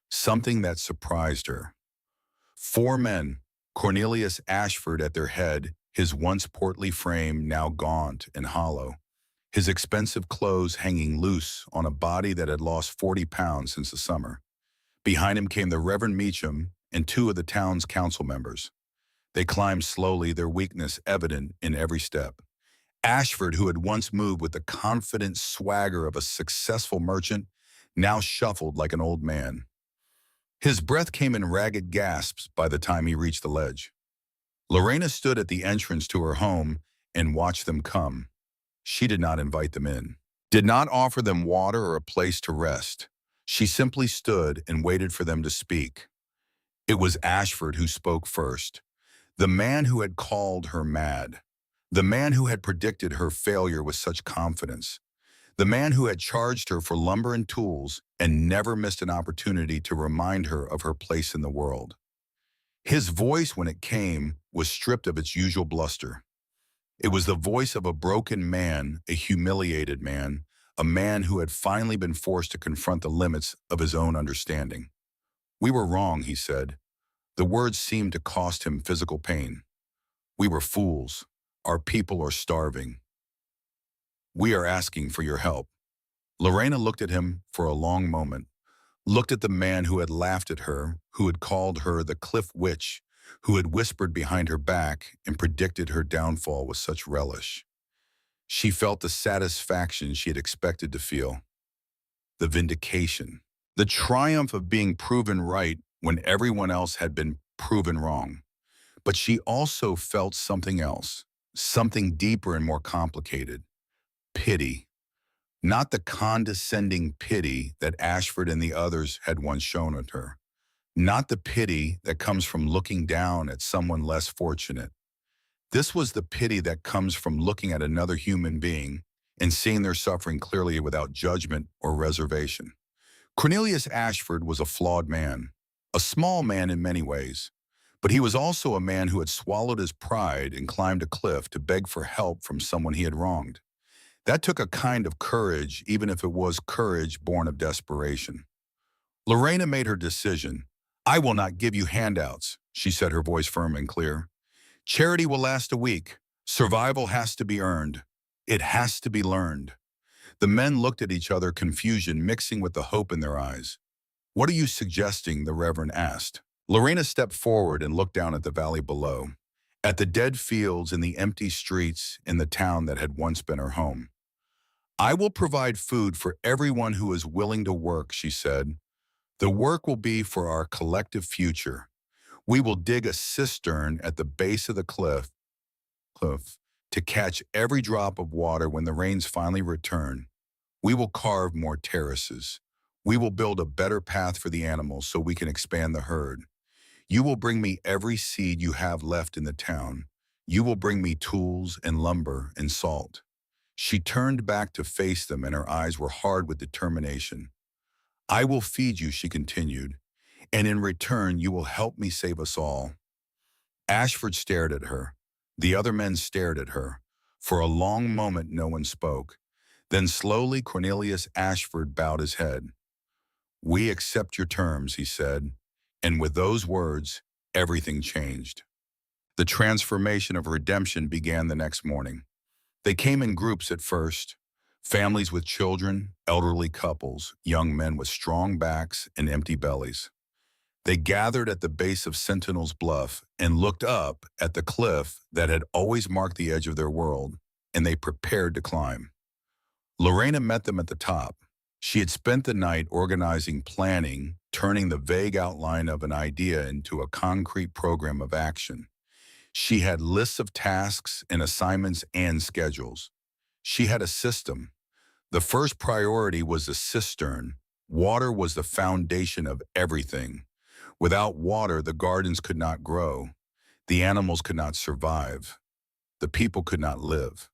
something that surprised her. 4 men, Cornelius Ashford at their head, his once portly frame now gaunt and hollow, his expensive clothes hanging loose on a body that had lost 40 pounds since the summer. Behind him came the Reverend Meacham and 2 of the town's council members. They climbed slowly, their weakness evident in every step. Ashford, who had once moved with the confident swagger of a successful merchant, now shuffled like an old man. His breath came in ragged gasps by the time he reached the ledge. Lorena stood at the entrance to her home and watch them come. She did not invite them in, did not offer them water or a place to rest. She simply stood and waited for them to speak. It was Ashford who spoke first, the man who had called her mad, the man who had predicted her failure with such confidence, the man who had charged her for lumber and tools and never missed an opportunity to remind her of her place in the world. His voice, when it came, was stripped of its usual bluster. It was the voice of a broken man, a humiliated man, a man who had finally been forced to confront the limits of his own understanding. "We were wrong," he said. The words seemed to cost him physical pain. "We were fools. Our people are starving. We are asking for your help." Lorena looked at him for a long moment, looked at the man who had laughed at her, who had called her the cliff witch, who had whispered behind her back and predicted her downfall with such relish. She felt the satisfaction she had expected to feel, the vindication, the triumph of being proven right when everyone else had been proven wrong. But she also felt something else, something deeper and more complicated: pity. Not the condescending pity that Ashford and the others had once shown at her. Not the pity that comes from looking down at someone less fortunate. This was the pity that comes from looking at another human being and seeing their suffering clearly without judgment or reservation. Cornelius Ashford was a flawed man, a small man in many ways, but he was also a man who had swallowed his pride and climbed a cliff to beg for help from someone he had wronged. That took a kind of courage, even if it was courage born of desperation. Lorena made her decision. "I will not give you handouts," she said, her voice firm and clear. "Charity will last a week. Survival has to be earned. It has to be learned." The men looked at each other, confusion mixing with the hope in their eyes. "What are you suggesting?" the Reverend asked. Lorena stepped forward and looked down at the valley below, at the dead fields and the empty streets in the town that had once been her home. "I will provide food for everyone who is willing to work," she said. "The work will be for our collective future. We will dig a cistern at the base of the cliff to catch every drop of water when the rains finally return. We will carve more terraces. We will build a better path for the animals so we can expand the herd. You will bring me every seed you have left in the town. You will bring me tools and lumber and salt." She turned back to face them, and her eyes were hard with determination. "I will feed you," she continued, "and in return you will help me save us all." Ashford stared at her. The other men stared at her. For a long moment no one spoke. Then slowly Cornelius Ashford bowed his head. "We accept your terms," he said, and with those words, everything changed. The transformation of redemption began the next morning. They came in groups at first, families with children, elderly couples, young men with strong backs and empty bellies. They gathered at the base of Sentinel's Bluff and looked up at the cliff that had always marked the edge of their world, and they prepared to climb. Lorena met them at the top. She had spent the night organizing, planning, turning the vague outline of an idea into a concrete program of action. She had lists of tasks and assignments and schedules. She had a system. The first priority was the cistern. Water was the foundation of everything. Without water, the gardens could not grow. The animals could not survive. The people could not live.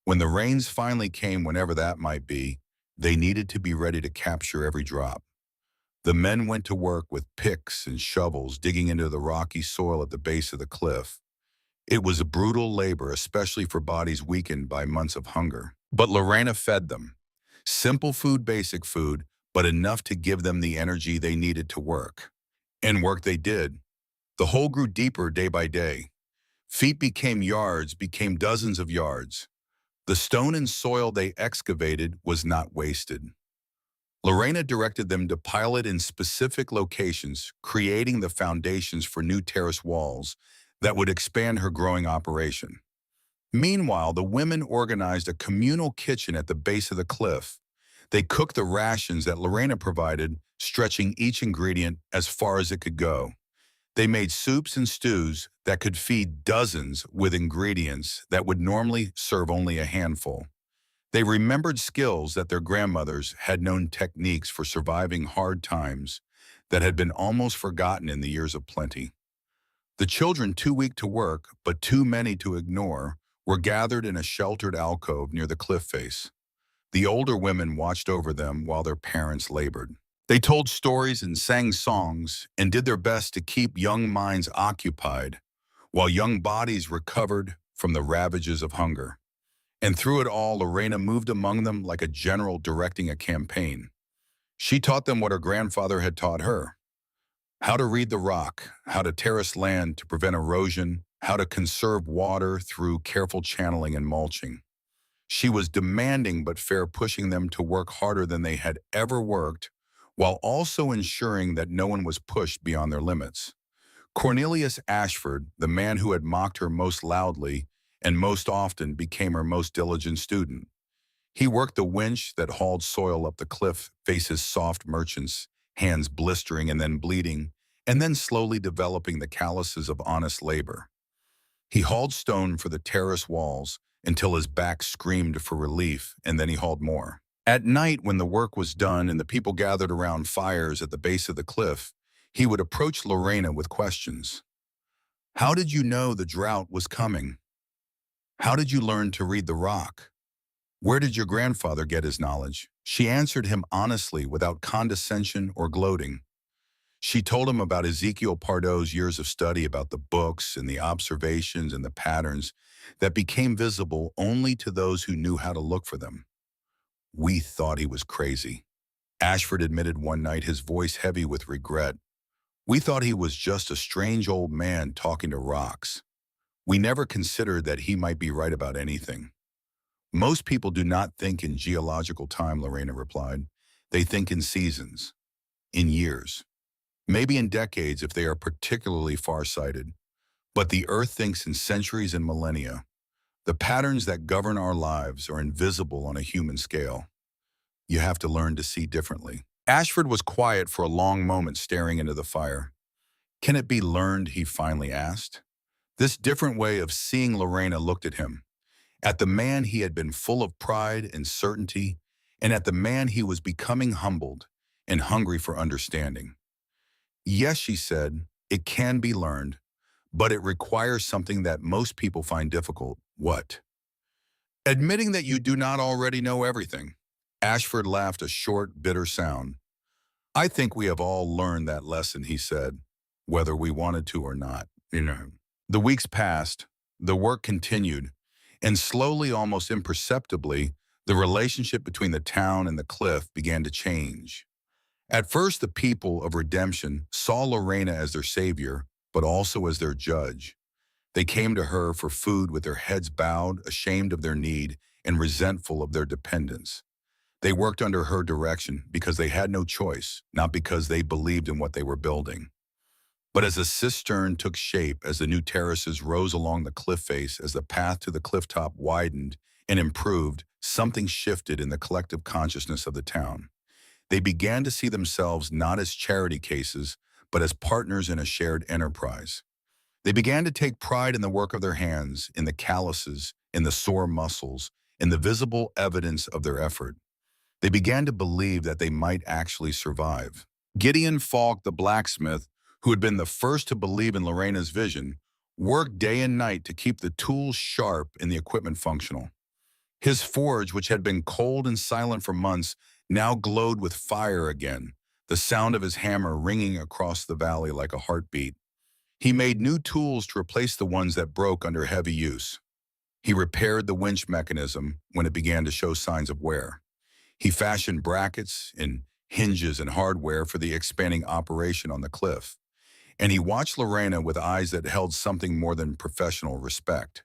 When the rains finally came, whenever that might be, they needed to be ready to capture every drop. The men went to work with picks and shovels, digging into the rocky soil at the base of the cliff. It was a brutal labor, especially for bodies weakened by months of hunger. But Lorena fed them. Simple food, basic food, but enough to give them the energy they needed to work. And work they did. The hole grew deeper day by day. Feet became yards, became dozens of yards. The stone and soil they excavated was not wasted. Lorena directed them to pile it in specific locations, creating the foundations for new terrace walls that would expand her growing operation. Meanwhile, the women organized a communal kitchen at the base of the cliff. They cooked the rations that Lorena provided, stretching each ingredient as far as it could go. They made soups and stews that could feed dozens with ingredients that would normally serve only a handful. They remembered skills that their grandmothers had known, techniques for surviving hard times that had been almost forgotten in the years of plenty. The children, too weak to work but too many to ignore, were gathered in a sheltered alcove near the cliff face. The older women watched over them while their parents labored. They told stories and sang songs and did their best to keep young minds occupied while young bodies recovered from the ravages of hunger. And through it all, Lorena moved among them like a general directing a campaign. She taught them what her grandfather had taught her: how to read the rock, how to terrace land to prevent erosion, how to conserve water through careful channeling and mulching. She was demanding but fair, pushing them to work harder than they had ever worked, while also ensuring that no one was pushed beyond their limits. Cornelius Ashford, the man who had mocked her most loudly and most often, became her most diligent student. He worked the winch that hauled soil up the cliff, faces soft merchants, hands blistering and then bleeding, and then slowly developing the calluses of honest labor. He hauled stone for the terrace walls until his back screamed for relief, and then he hauled more. At night, when the work was done and the people gathered around fires at the base of the cliff, he would approach Lorena with questions. How did you know the drought was coming? How did you learn to read the rock? Where did your grandfather get his knowledge? She answered him honestly, without condescension or gloating. She told him about Ezekiel Pardo's years of study, about the books and the observations and the patterns that became visible only to those who knew how to look for them. We thought he was crazy, Ashford admitted one night, his voice heavy with regret. We thought he was just a strange old man talking to rocks. We never considered that he might be right about anything. Most people do not think in geological time, Lorena replied. They think in seasons, in years, maybe in decades if they are particularly far-sighted. But the Earth thinks in centuries and millennia. The patterns that govern our lives are invisible on a human scale. You have to learn to see differently. Ashford was quiet for a long moment, staring into the fire. Can it be learned, he finally asked. This different way of seeing Lorena looked at him, at the man he had been full of pride and certainty, and at the man he was becoming, humbled and hungry for understanding. Yes, she said, it can be learned, but it requires something that most people find difficult. What? Admitting that you do not already know everything. Ashford laughed, a short, bitter sound. I think we have all learned that lesson, he said, whether we wanted to or not. The weeks passed, the work continued, and slowly, almost imperceptibly, the relationship between the town and the cliff began to change. At first, the people of Redemption saw Lorena as their savior, but also as their judge. They came to her for food with their heads bowed, ashamed of their need and resentful of their dependence. They worked under her direction because they had no choice, not because they believed in what they were building. But as the cistern took shape, as the new terraces rose along the cliff face, as the path to the clifftop widened and improved, something shifted in the collective consciousness of the town. They began to see themselves not as charity cases, but as partners in a shared enterprise. They began to take pride in the work of their hands, in the calluses, in the sore muscles, in the visible evidence of their effort. They began to believe that they might actually survive. Gideon Falk, the blacksmith, who had been the first to believe in Lorena's vision, worked day and night to keep the tools sharp and the equipment functional. His forge, which had been cold and silent for months, now glowed with fire again, the sound of his hammer ringing across the valley like a heartbeat. He made new tools to replace the ones that broke under heavy use. He repaired the winch mechanism when it began to show signs of wear. He fashioned brackets and hinges and hardware for the expanding operation on the cliff. And he watched Lorena with eyes that held something more than professional respect.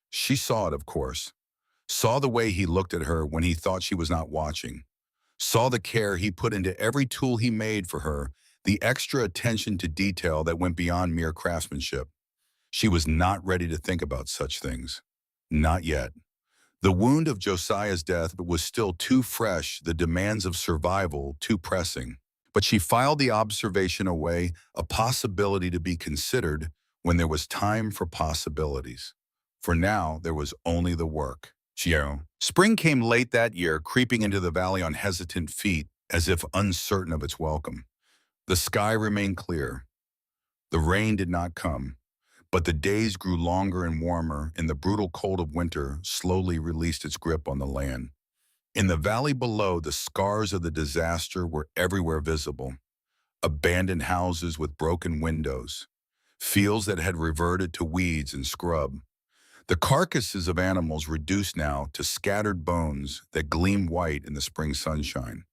She saw it, of course. Saw the way he looked at her when he thought she was not watching. Saw the care he put into every tool he made for her, the extra attention to detail that went beyond mere craftsmanship. She was not ready to think about such things. Not yet. The wound of Josiah's death was still too fresh, the demands of survival too pressing. But she filed the observation away, a possibility to be considered when there was time for possibilities. For now, there was only the work. Spring came late that year, creeping into the valley on hesitant feet, as if uncertain of its welcome. The sky remained clear. The rain did not come, but the days grew longer and warmer, and the brutal cold of winter slowly released its grip on the land. In the valley below, the scars of the disaster were everywhere visible. Abandoned houses with broken windows, fields that had reverted to weeds and scrub. The carcasses of animals reduced now to scattered bones that gleamed white in the spring sunshine.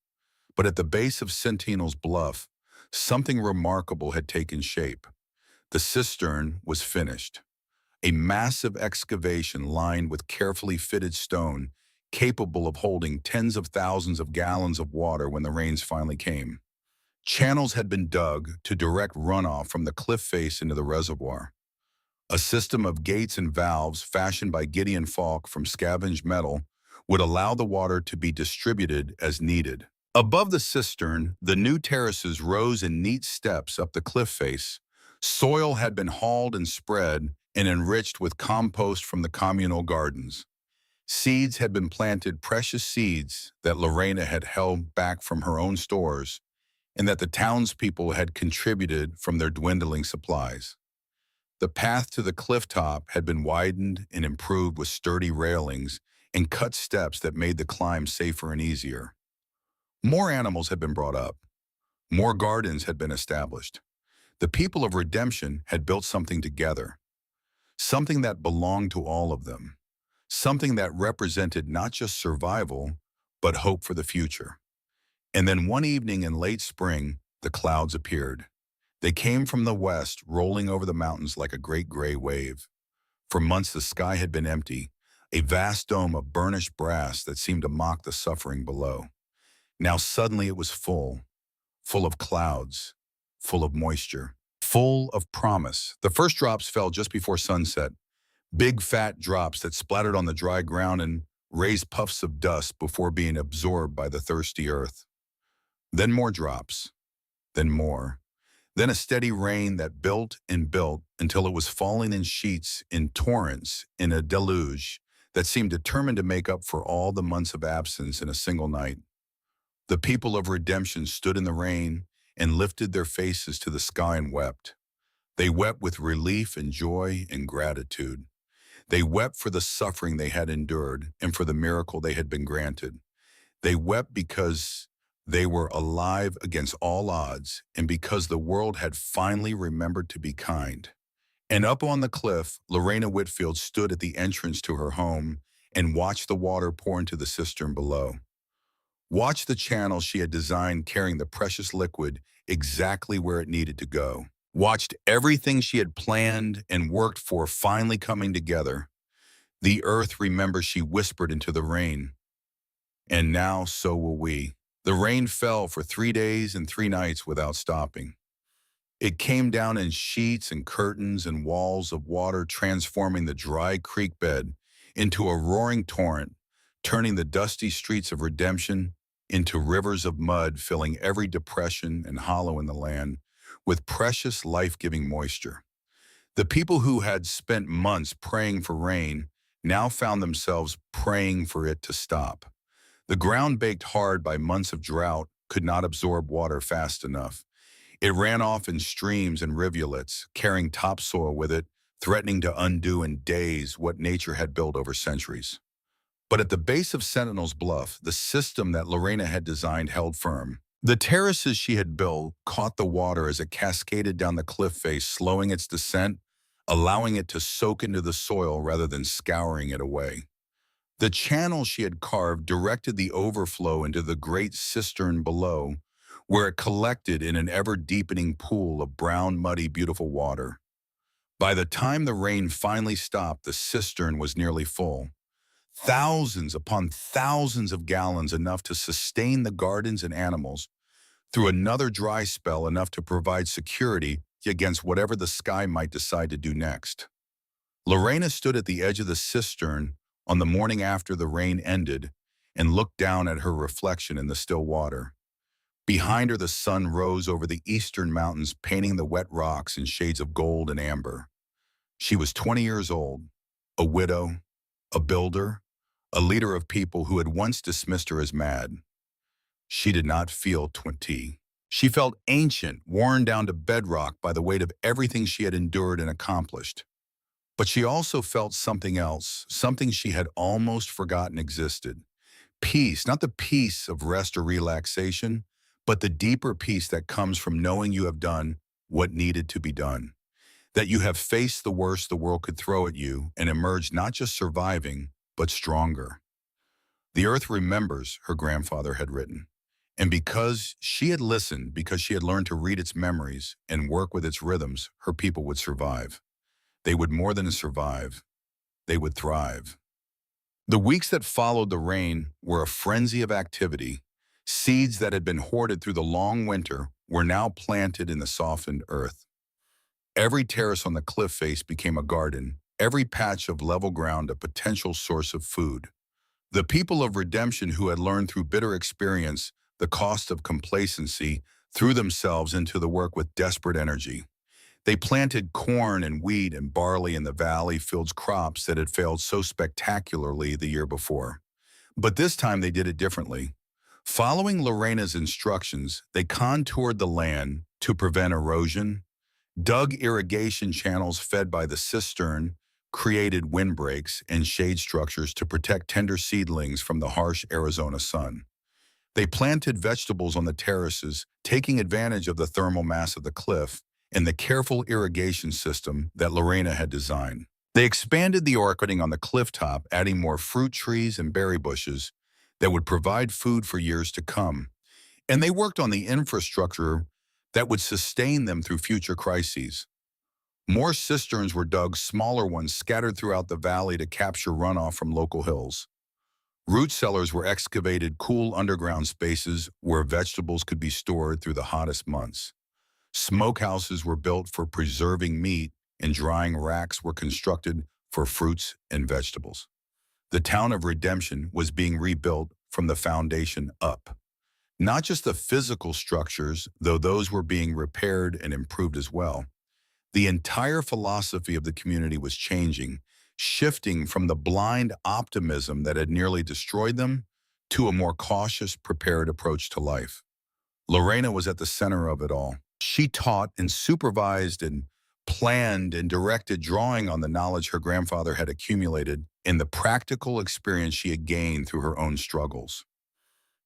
But at the base of Sentinel's Bluff, something remarkable had taken shape. The cistern was finished, a massive excavation lined with carefully fitted stone, capable of holding tens of thousands of gallons of water when the rains finally came. Channels had been dug to direct runoff from the cliff face into the reservoir. A system of gates and valves fashioned by Gideon Falk from scavenged metal would allow the water to be distributed as needed. Above the cistern, the new terraces rose in neat steps up the cliff face. Soil had been hauled and spread and enriched with compost from the communal gardens. Seeds had been planted, precious seeds that Lorena had held back from her own stores and that the townspeople had contributed from their dwindling supplies. The path to the cliff top had been widened and improved with sturdy railings and cut steps that made the climb safer and easier. More animals had been brought up. More gardens had been established. The people of Redemption had built something together, something that belonged to all of them, something that represented not just survival, but hope for the future. And then one evening in late spring, the clouds appeared. They came from the west, rolling over the mountains like a great gray wave. For months the sky had been empty, a vast dome of burnished brass that seemed to mock the suffering below. Now suddenly it was full of clouds, full of moisture, full of promise. The first drops fell just before sunset, big fat drops that splattered on the dry ground and raised puffs of dust before being absorbed by the thirsty earth. Then more drops, then more. Then a steady rain that built and built until it was falling in sheets, in torrents, in a deluge that seemed determined to make up for all the months of absence in a single night. The people of Redemption stood in the rain and lifted their faces to the sky and wept. They wept with relief and joy and gratitude. They wept for the suffering they had endured and for the miracle they had been granted. They wept because they were alive against all odds and because the world had finally remembered to be kind. And up on the cliff, Lorena Whitfield stood at the entrance to her home and watched the water pour into the cistern below. Watched the channel she had designed carrying the precious liquid exactly where it needed to go. Watched everything she had planned and worked for finally coming together. The earth remembers, she whispered into the rain. And now so will we. The rain fell for 3 days and 3 nights without stopping. It came down in sheets and curtains and walls of water, transforming the dry creek bed into a roaring torrent, turning the dusty streets of Redemption into rivers of mud, filling every depression and hollow in the land with precious life-giving moisture. The people who had spent months praying for rain now found themselves praying for it to stop. The ground, baked hard by months of drought, could not absorb water fast enough. It ran off in streams and rivulets, carrying topsoil with it, threatening to undo in days what nature had built over centuries. But at the base of Sentinel's Bluff, the system that Lorena had designed held firm. The terraces she had built caught the water as it cascaded down the cliff face, slowing its descent, allowing it to soak into the soil rather than scouring it away. The channel she had carved directed the overflow into the great cistern below, where it collected in an ever-deepening pool of brown, muddy, beautiful water. By the time the rain finally stopped, the cistern was nearly full. Thousands upon thousands of gallons, enough to sustain the gardens and animals through another dry spell, enough to provide security against whatever the sky might decide to do next. Lorena stood at the edge of the cistern on the morning after the rain ended and looked down at her reflection in the still water. Behind her, the sun rose over the eastern mountains, painting the wet rocks in shades of gold and amber. She was 20 years old, a widow, a builder, a leader of people who had once dismissed her as mad. She did not feel 20. She felt ancient, worn down to bedrock by the weight of everything she had endured and accomplished. But she also felt something else, something she had almost forgotten existed. Peace, not the peace of rest or relaxation, but the deeper peace that comes from knowing you have done what needed to be done. That you have faced the worst the world could throw at you and emerged not just surviving, but stronger. The earth remembers, her grandfather had written. And because she had listened, because she had learned to read its memories and work with its rhythms, her people would survive. They would more than survive. They would thrive. The weeks that followed the rain were a frenzy of activity. Seeds that had been hoarded through the long winter were now planted in the softened earth. Every terrace on the cliff face became a garden, every patch of level ground a potential source of food. The people of redemption who had learned through bitter experience the cost of complacency threw themselves into the work with desperate energy. They planted corn and wheat and barley in the valley, fields crops that had failed so spectacularly the year before. But this time they did it differently. Following Lorena's instructions, they contoured the land to prevent erosion, dug irrigation channels fed by the cistern, created windbreaks and shade structures to protect tender seedlings from the harsh Arizona sun. They planted vegetables on the terraces, taking advantage of the thermal mass of the cliff and the careful irrigation system that Lorena had designed. They expanded the orcharding on the clifftop, adding more fruit trees and berry bushes that would provide food for years to come. And they worked on the infrastructure that would sustain them through future crises. More cisterns were dug, smaller ones scattered throughout the valley to capture runoff from local hills. Root cellars were excavated, cool underground spaces where vegetables could be stored through the hottest months. Smokehouses were built for preserving meat, and drying racks were constructed for fruits and vegetables. The town of Redemption was being rebuilt from the foundation up. Not just the physical structures, though those were being repaired and improved as well. The entire philosophy of the community was changing, shifting from the blind optimism that had nearly destroyed them to a more cautious, prepared approach to life. Lorena was at the center of it all. She taught and supervised and planned and directed, drawing on the knowledge her grandfather had accumulated and the practical experience she had gained through her own struggles.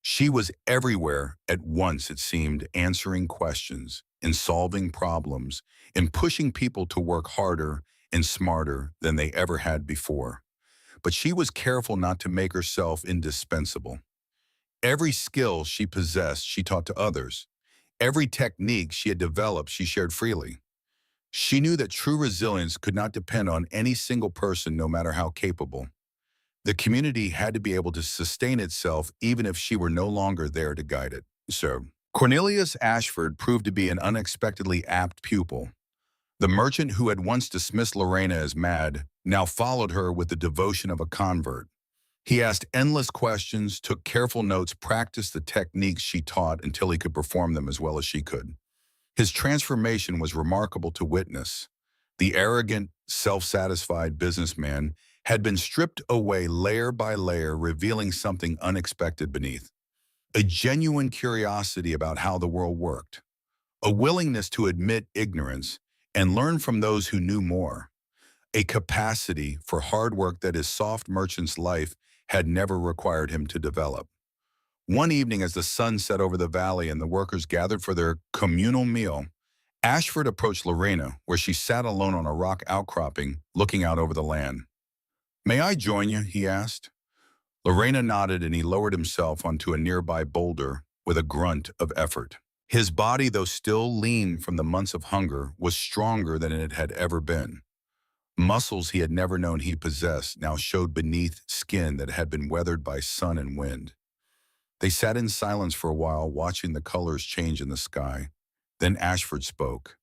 She was everywhere at once, it seemed, answering questions and solving problems and pushing people to work harder and smarter than they ever had before. But she was careful not to make herself indispensable. Every skill she possessed, she taught to others. Every technique she had developed, she shared freely. She knew that true resilience could not depend on any single person, no matter how capable. The community had to be able to sustain itself even if she were no longer there to guide it. So, Cornelius Ashford proved to be an unexpectedly apt pupil. The merchant who had once dismissed Lorena as mad now followed her with the devotion of a convert. He asked endless questions, took careful notes, practiced the techniques she taught until he could perform them as well as she could. His transformation was remarkable to witness. The arrogant, self-satisfied businessman had been stripped away layer by layer, revealing something unexpected beneath. A genuine curiosity about how the world worked. A willingness to admit ignorance and learn from those who knew more. A capacity for hard work that his soft merchant's life had never required him to develop. One evening, as the sun set over the valley and the workers gathered for their communal meal, Ashford approached Lorena, where she sat alone on a rock outcropping, looking out over the land. "May I join you?" he asked. Lorena nodded, and he lowered himself onto a nearby boulder with a grunt of effort. His body, though still lean from the months of hunger, was stronger than it had ever been. Muscles he had never known he possessed now showed beneath skin that had been weathered by sun and wind. They sat in silence for a while, watching the colors change in the sky. Then Ashford spoke.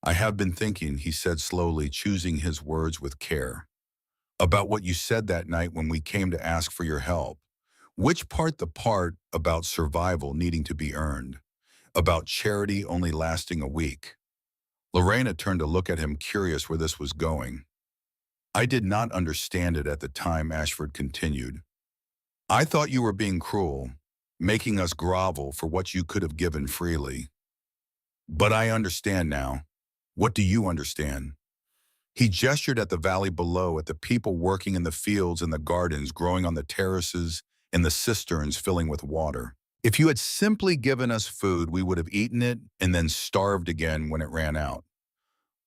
"I have been thinking," he said slowly, choosing his words with care, "about what you said that night when we came to ask for your help. Which part, the part about survival needing to be earned? about charity only lasting a week. Lorena turned to look at him, curious where this was going. I did not understand it at the time, Ashford continued. I thought you were being cruel, making us grovel for what you could have given freely. But I understand now. What do you understand? He gestured at the valley below, at the people working in the fields and the gardens, growing on the terraces and the cisterns filling with water. If you had simply given us food, we would have eaten it and then starved again when it ran out.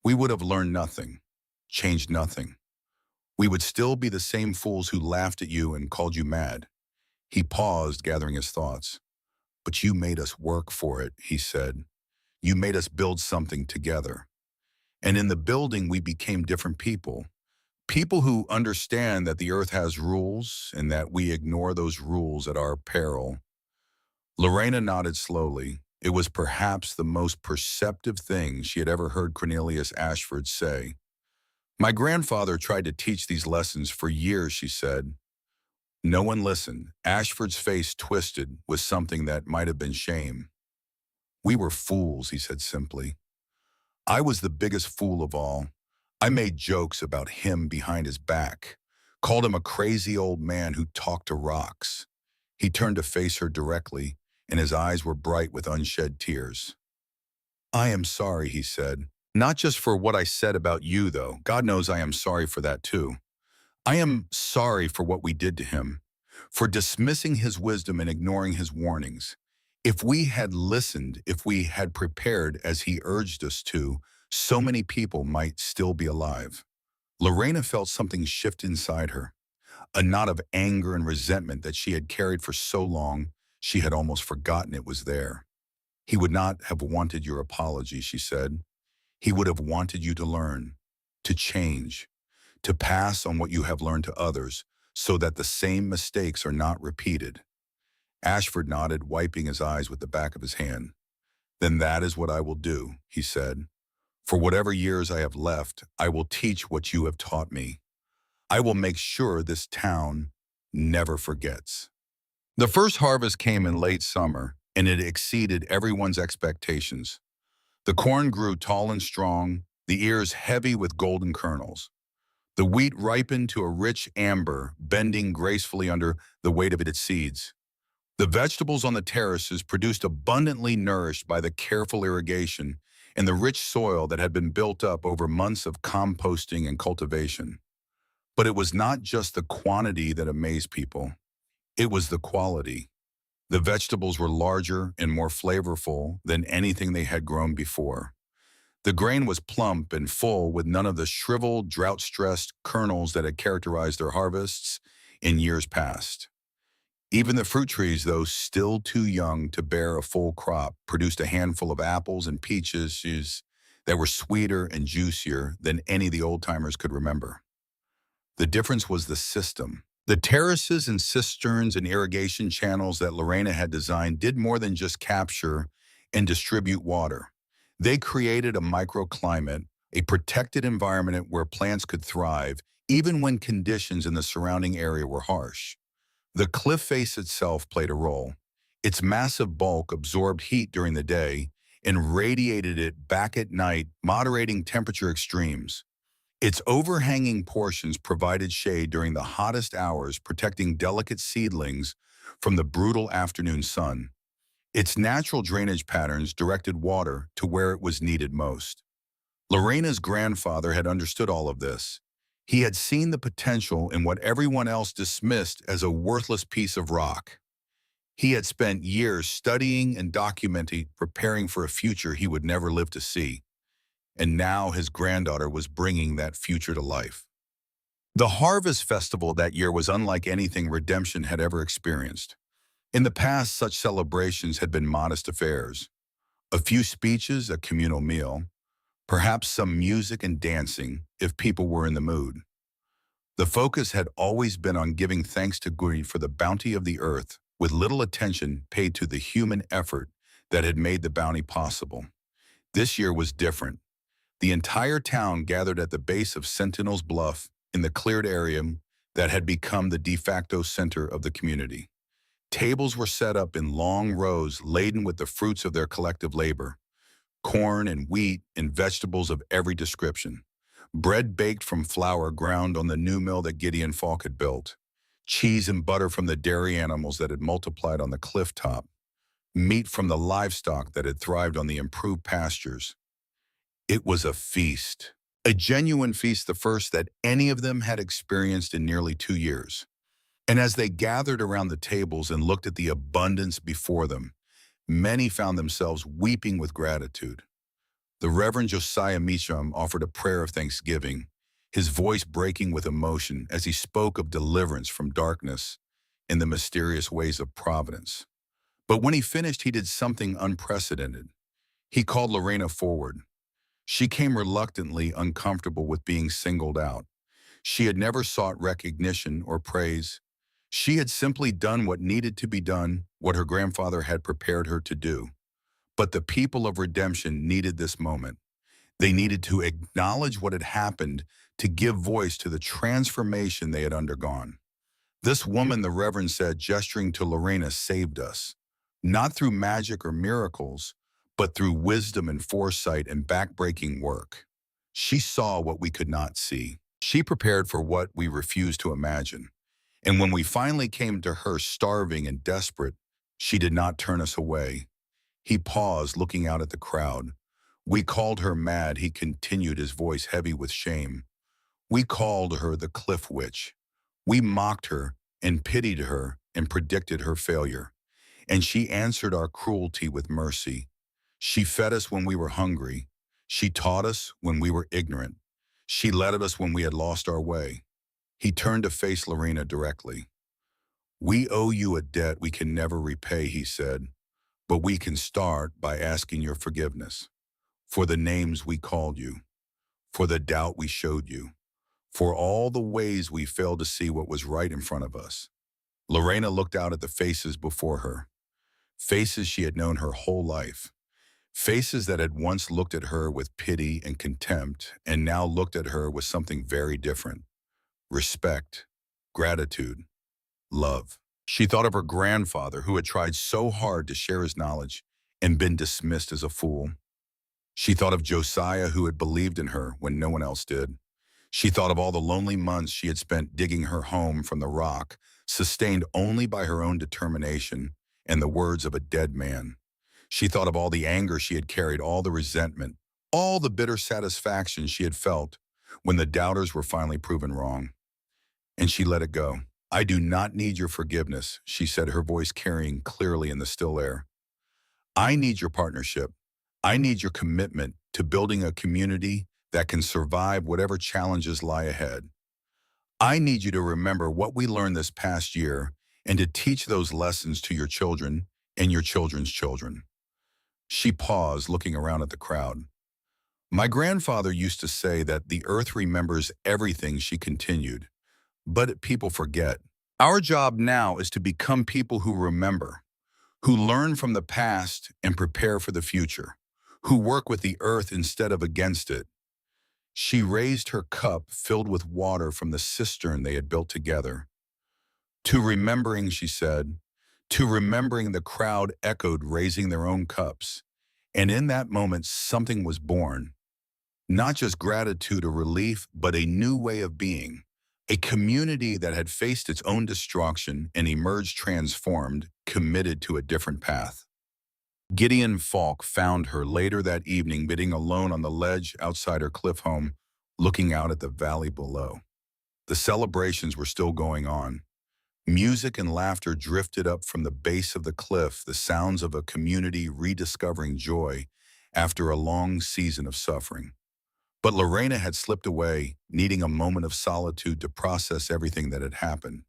We would have learned nothing, changed nothing. We would still be the same fools who laughed at you and called you mad. He paused, gathering his thoughts. But you made us work for it, he said. You made us build something together. And in the building, we became different people. People who understand that the earth has rules and that we ignore those rules at our peril. Lorena nodded slowly. It was perhaps the most perceptive thing she had ever heard Cornelius Ashford say. My grandfather tried to teach these lessons for years, she said. No one listened. Ashford's face twisted with something that might have been shame. We were fools, he said simply. I was the biggest fool of all. I made jokes about him behind his back, called him a crazy old man who talked to rocks. He turned to face her directly, and his eyes were bright with unshed tears. I am sorry, he said. Not just for what I said about you, though. God knows I am sorry for that, too. I am sorry for what we did to him, for dismissing his wisdom and ignoring his warnings. If we had listened, if we had prepared as he urged us to, so many people might still be alive. Lorena felt something shift inside her, a knot of anger and resentment that she had carried for so long she had almost forgotten it was there. He would not have wanted your apology, she said. He would have wanted you to learn, to change, to pass on what you have learned to others so that the same mistakes are not repeated. Ashford nodded, wiping his eyes with the back of his hand. Then that is what I will do, he said. For whatever years I have left, I will teach what you have taught me. I will make sure this town never forgets. The first harvest came in late summer, and it exceeded everyone's expectations. The corn grew tall and strong, the ears heavy with golden kernels. The wheat ripened to a rich amber, bending gracefully under the weight of its seeds. The vegetables on the terraces produced abundantly, nourished by the careful irrigation and the rich soil that had been built up over months of composting and cultivation. But it was not just the quantity that amazed people. It was the quality. The vegetables were larger and more flavorful than anything they had grown before. The grain was plump and full, with none of the shriveled, drought-stressed kernels that had characterized their harvests in years past. Even the fruit trees, though still too young to bear a full crop, produced a handful of apples and peaches that were sweeter and juicier than any the old-timers could remember. The difference was the system. The terraces and cisterns and irrigation channels that Lorena had designed did more than just capture and distribute water. They created a microclimate, a protected environment where plants could thrive, even when conditions in the surrounding area were harsh. The cliff face itself played a role. Its massive bulk absorbed heat during the day and radiated it back at night, moderating temperature extremes. Its overhanging portions provided shade during the hottest hours, protecting delicate seedlings from the brutal afternoon sun. Its natural drainage patterns directed water to where it was needed most. Lorena's grandfather had understood all of this. He had seen the potential in what everyone else dismissed as a worthless piece of rock. He had spent years studying and documenting, preparing for a future he would never live to see. And now his granddaughter was bringing that future to life. The Harvest Festival that year was unlike anything Redemption had ever experienced. In the past, such celebrations had been modest affairs. A few speeches, a communal meal, perhaps some music and dancing if people were in the mood. The focus had always been on giving thanks to Guri for the bounty of the earth, with little attention paid to the human effort that had made the bounty possible. This year was different. The entire town gathered at the base of Sentinel's Bluff in the cleared area that had become the de facto center of the community. Tables were set up in long rows laden with the fruits of their collective labor, corn and wheat and vegetables of every description. Bread baked from flour ground on the new mill that Gideon Falk had built. Cheese and butter from the dairy animals that had multiplied on the cliff top. Meat from the livestock that had thrived on the improved pastures. It was a feast. A genuine feast, the first that any of them had experienced in nearly 2 years. And as they gathered around the tables and looked at the abundance before them, many found themselves weeping with gratitude. The Reverend Josiah Meacham offered a prayer of thanksgiving, his voice breaking with emotion as he spoke of deliverance from darkness in the mysterious ways of providence. But when he finished, he did something unprecedented. He called Lorena forward. She came reluctantly, uncomfortable with being singled out. She had never sought recognition or praise. She had simply done what needed to be done, what her grandfather had prepared her to do. But the people of redemption needed this moment. They needed to acknowledge what had happened, to give voice to the transformation they had undergone. This woman, the Reverend said, gesturing to Lorena, saved us. Not through magic or miracles, but through wisdom and foresight and backbreaking work. She saw what we could not see. She prepared for what we refused to imagine. And when we finally came to her starving and desperate, she did not turn us away. He paused, looking out at the crowd. We called her mad, he continued, his voice heavy with shame. We called her the Cliff Witch. We mocked her and pitied her and predicted her failure. And she answered our cruelty with mercy. She fed us when we were hungry. She taught us when we were ignorant. She led us when we had lost our way. He turned to face Lorena directly. We owe you a debt we can never repay, he said, but we can start by asking your forgiveness for the names we called you, for the doubt we showed you, for all the ways we failed to see what was right in front of us. Lorena looked out at the faces before her, faces she had known her whole life, faces that had once looked at her with pity and contempt and now looked at her with something very different: respect, gratitude, love. She thought of her grandfather, who had tried so hard to share his knowledge and been dismissed as a fool. She thought of Josiah, who had believed in her when no one else did. She thought of all the lonely months she had spent digging her home from the rock, sustained only by her own determination and the words of a dead man. She thought of all the anger she had carried, all the resentment, all the bitter satisfaction she had felt when the doubters were finally proven wrong. And she let it go. I do not need your forgiveness, she said, her voice carrying clearly in the still air. I need your partnership. I need your commitment to building a community that can survive whatever challenges lie ahead. I need you to remember what we learned this past year and to teach those lessons to your children and your children's children. She paused, looking around at the crowd. My grandfather used to say that the earth remembers everything, she continued, but people forget. Our job now is to become people who remember, who learn from the past and prepare for the future, who work with the earth instead of against it. She raised her cup filled with water from the cistern they had built together. To remembering, she said, to remembering. The crowd echoed, raising their own cups. And in that moment, something was born. Not just gratitude or relief, but a new way of being. A community that had faced its own destruction and emerged transformed, committed to a different path. Gideon Falk found her later that evening, sitting alone on the ledge outside her cliff home, looking out at the valley below. The celebrations were still going on. Music and laughter drifted up from the base of the cliff, the sounds of a community rediscovering joy after a long season of suffering. But Lorena had slipped away, needing a moment of solitude to process everything that had happened.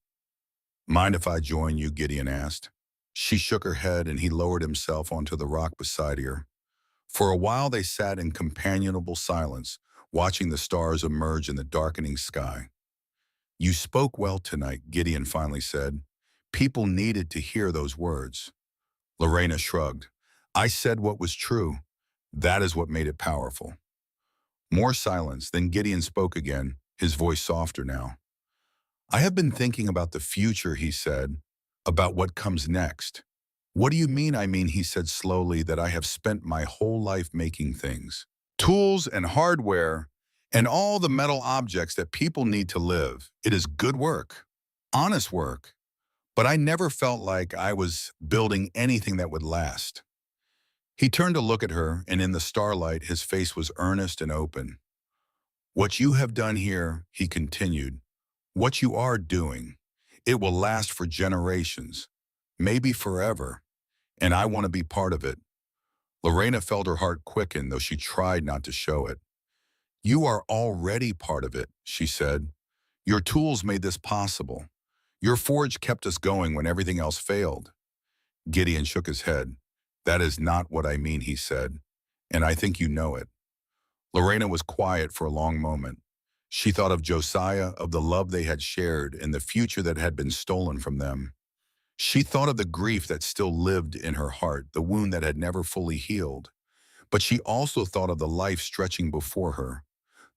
Mind if I join you? Gideon asked. She shook her head and he lowered himself onto the rock beside her. For a while they sat in companionable silence, watching the stars emerge in the darkening sky. You spoke well tonight, Gideon finally said. People needed to hear those words. Lorena shrugged. I said what was true. That is what made it powerful. More silence, then Gideon spoke again, his voice softer now. I have been thinking about the future, he said. about what comes next. What do you mean? I mean, he said slowly, that I have spent my whole life making things. Tools and hardware and all the metal objects that people need to live. It is good work, honest work. But I never felt like I was building anything that would last. He turned to look at her, and in the starlight, his face was earnest and open. What you have done here, he continued, what you are doing, it will last for generations, maybe forever, and I want to be part of it. Lorena felt her heart quicken, though she tried not to show it. You are already part of it, she said. Your tools made this possible. Your forge kept us going when everything else failed. Gideon shook his head. That is not what I mean, he said, and I think you know it. Lorena was quiet for a long moment. She thought of Josiah, of the love they had shared, and the future that had been stolen from them. She thought of the grief that still lived in her heart, the wound that had never fully healed. But she also thought of the life stretching before her,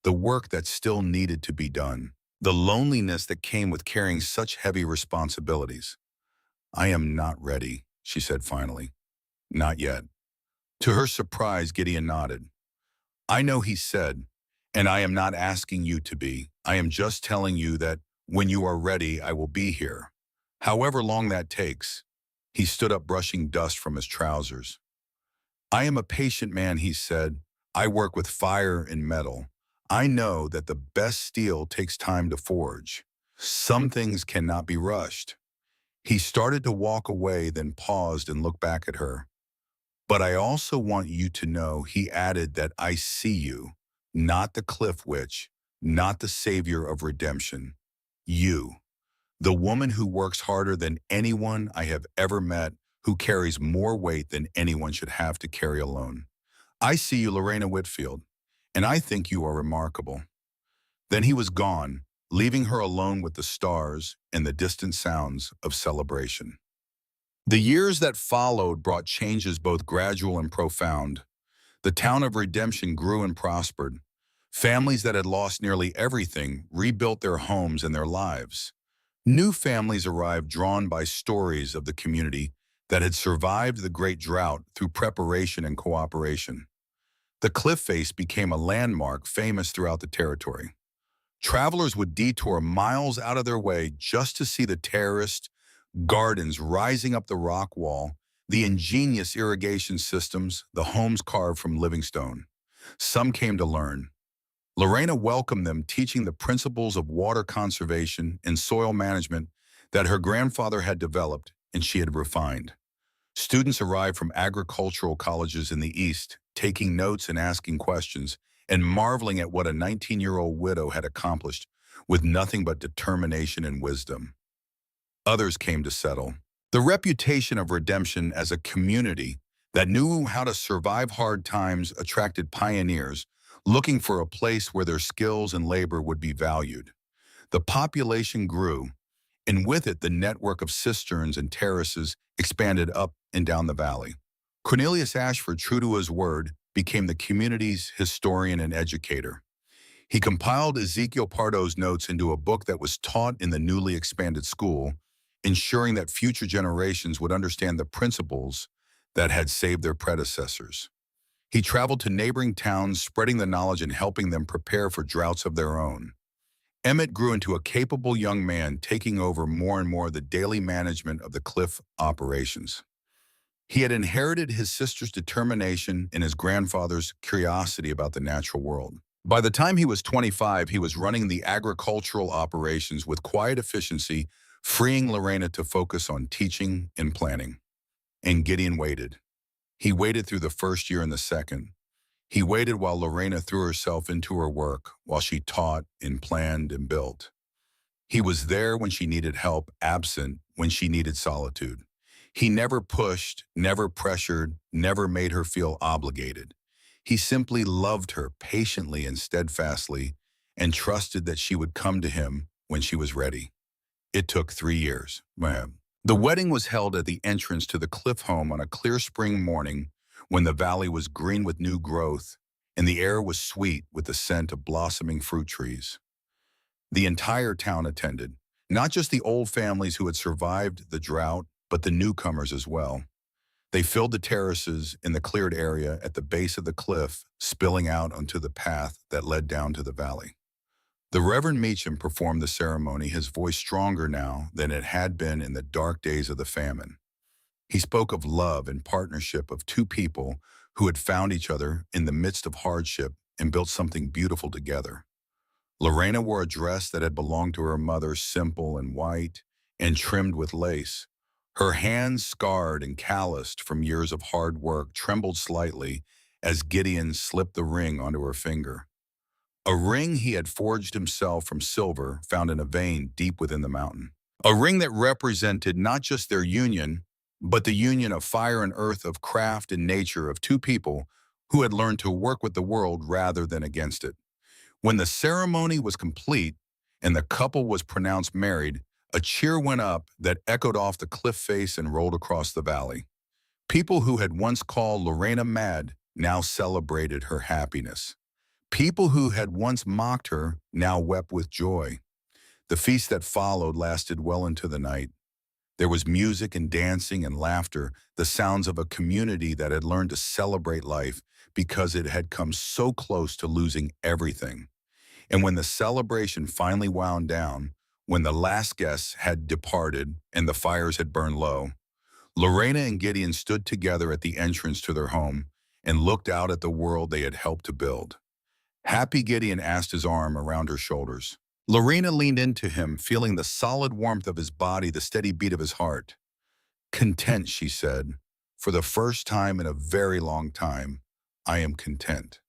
the work that still needed to be done, the loneliness that came with carrying such heavy responsibilities. I am not ready, she said finally. Not yet. To her surprise, Gideon nodded. I know, he said, and I am not asking you to be. I am just telling you that when you are ready, I will be here. However long that takes. He stood up, brushing dust from his trousers. I am a patient man, he said. I work with fire and metal. I know that the best steel takes time to forge. Some things cannot be rushed. He started to walk away, then paused and looked back at her. But I also want you to know, he added, that I see you, not the cliff witch, not the savior of redemption. You, the woman who works harder than anyone I have ever met, who carries more weight than anyone should have to carry alone. I see you, Lorena Whitfield, and I think you are remarkable. Then he was gone, leaving her alone with the stars and the distant sounds of celebration. The years that followed brought changes both gradual and profound. The town of Redemption grew and prospered. Families that had lost nearly everything rebuilt their homes and their lives. New families arrived, drawn by stories of the community that had survived the great drought through preparation and cooperation. The cliff face became a landmark famous throughout the territory. Travelers would detour miles out of their way just to see the terraced gardens rising up the rock wall, the ingenious irrigation systems, the homes carved from living stone. Some came to learn. Lorena welcomed them, teaching the principles of water conservation and soil management that her grandfather had developed and she had refined. Students arrived from agricultural colleges in the East, taking notes and asking questions, and marveling at what a 19-year-old widow had accomplished with nothing but determination and wisdom. Others came to settle. The reputation of Redemption as a community that knew how to survive hard times attracted pioneers looking for a place where their skills and labor would be valued. The population grew, and with it the network of cisterns and terraces expanded up and down the valley. Cornelius Ashford, true to his word, became the community's historian and educator. He compiled Ezekiel Pardo's notes into a book that was taught in the newly expanded school, ensuring that future generations would understand the principles that had saved their predecessors. He traveled to neighboring towns, spreading the knowledge and helping them prepare for droughts of their own. Emmett grew into a capable young man, taking over more and more of the daily management of the cliff operations. He had inherited his sister's determination and his grandfather's curiosity about the natural world. By the time he was 25, he was running the agricultural operations with quiet efficiency, freeing Lorena to focus on teaching and planning. And Gideon waited. He waited through the first year and the second. He waited while Lorena threw herself into her work, while she taught and planned and built. He was there when she needed help, absent when she needed solitude. He never pushed, never pressured, never made her feel obligated. He simply loved her patiently and steadfastly and trusted that she would come to him when she was ready. It took 3 years. The wedding was held at the entrance to the cliff home on a clear spring morning when the valley was green with new growth and the air was sweet with the scent of blossoming fruit trees. The entire town attended. Not just the old families who had survived the drought, but the newcomers as well. They filled the terraces in the cleared area at the base of the cliff, spilling out onto the path that led down to the valley. The Reverend Meacham performed the ceremony, his voice stronger now than it had been in the dark days of the famine. He spoke of love and partnership of two people who had found each other in the midst of hardship and built something beautiful together. Lorena wore a dress that had belonged to her mother, simple and white and trimmed with lace. Her hands, scarred and calloused from years of hard work, trembled slightly as Gideon slipped the ring onto her finger. A ring he had forged himself from silver found in a vein deep within the mountain. A ring that represented not just their union, but the union of fire and earth, of craft and nature, of two people who had learned to work with the world rather than against it. When the ceremony was complete and the couple was pronounced married, a cheer went up that echoed off the cliff face and rolled across the valley. People who had once called Lorena mad now celebrated her happiness. People who had once mocked her now wept with joy. The feast that followed lasted well into the night. There was music and dancing and laughter, the sounds of a community that had learned to celebrate life because it had come so close to losing everything. And when the celebration finally wound down, when the last guests had departed and the fires had burned low, Lorena and Gideon stood together at the entrance to their home and looked out at the world they had helped to build. Happy Gideon asked his arm around her shoulders. Lorena leaned into him, feeling the solid warmth of his body, the steady beat of his heart. Content, she said. For the first time in a very long time, I am content.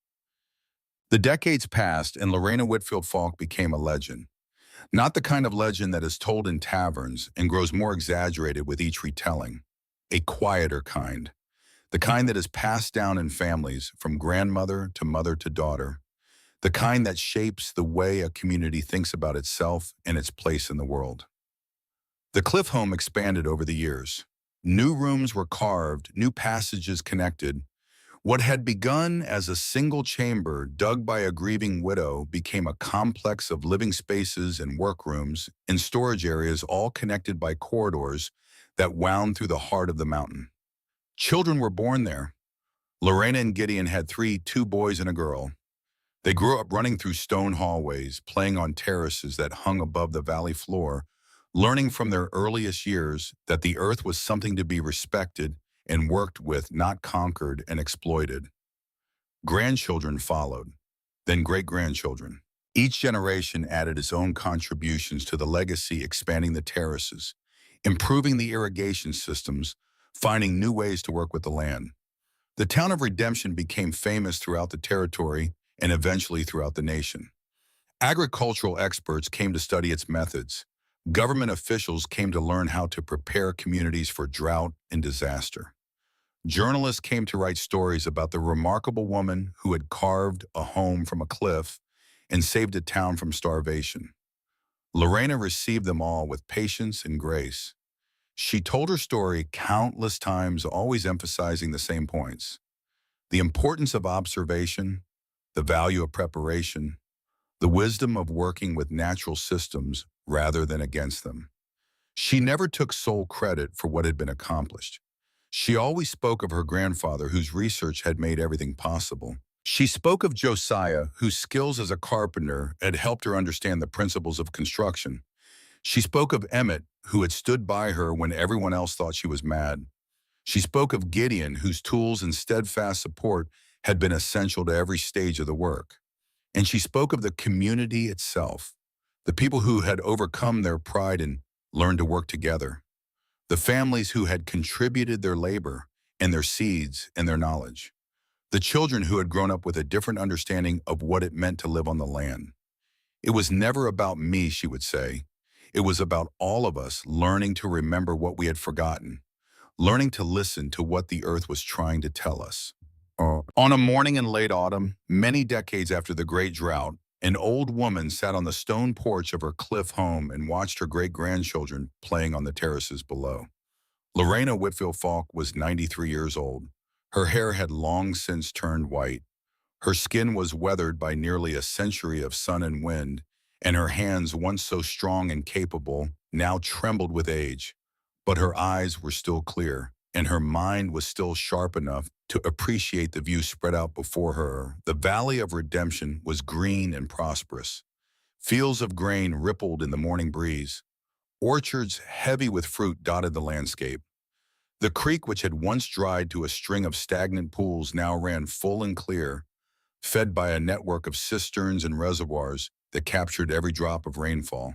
The decades passed and Lorena Whitfield Falk became a legend. Not the kind of legend that is told in taverns and grows more exaggerated with each retelling. A quieter kind. The kind that is passed down in families from grandmother to mother to daughter. The kind that shapes the way a community thinks about itself and its place in the world. The cliff home expanded over the years. New rooms were carved, new passages connected. What had begun as a single chamber dug by a grieving widow became a complex of living spaces and workrooms and storage areas, all connected by corridors that wound through the heart of the mountain. Children were born there. Lorena and Gideon had two boys and a girl. They grew up running through stone hallways, playing on terraces that hung above the valley floor, learning from their earliest years that the earth was something to be respected and worked with, not conquered and exploited. Grandchildren followed, then great-grandchildren. Each generation added its own contributions to the legacy, expanding the terraces, improving the irrigation systems, finding new ways to work with the land. The town of Redemption became famous throughout the territory and eventually throughout the nation. Agricultural experts came to study its methods. Government officials came to learn how to prepare communities for drought and disaster. Journalists came to write stories about the remarkable woman who had carved a home from a cliff and saved a town from starvation. Lorena received them all with patience and grace. She told her story countless times, always emphasizing the same points: the importance of observation, the value of preparation, the wisdom of working with natural systems rather than against them. She never took sole credit for what had been accomplished. She always spoke of her grandfather, whose research had made everything possible. She spoke of Josiah, whose skills as a carpenter had helped her understand the principles of construction. She spoke of Emmett, who had stood by her when everyone else thought she was mad. She spoke of Gideon, whose tools and steadfast support had been essential to every stage of the work. And she spoke of the community itself, the people who had overcome their pride and learned to work together, the families who had contributed their labor and their seeds and their knowledge, the children who had grown up with a different understanding of what it meant to live on the land. It was never about me, she would say. It was about all of us learning to remember what we had forgotten, learning to listen to what the earth was trying to tell us. On a morning in late autumn, many decades after the Great Drought, an old woman sat on the stone porch of her cliff home and watched her great-grandchildren playing on the terraces below. Lorena Whitfield Falk was 93 years old. Her hair had long since turned white. Her skin was weathered by nearly a century of sun and wind, and her hands, once so strong and capable, now trembled with age. But her eyes were still clear, and her mind was still sharp enough to appreciate the view spread out before her. The Valley of Redemption was green and prosperous. Fields of grain rippled in the morning breeze. Orchards heavy with fruit dotted the landscape. The creek, which had once dried to a string of stagnant pools, now ran full and clear, fed by a network of cisterns and reservoirs that captured every drop of rainfall.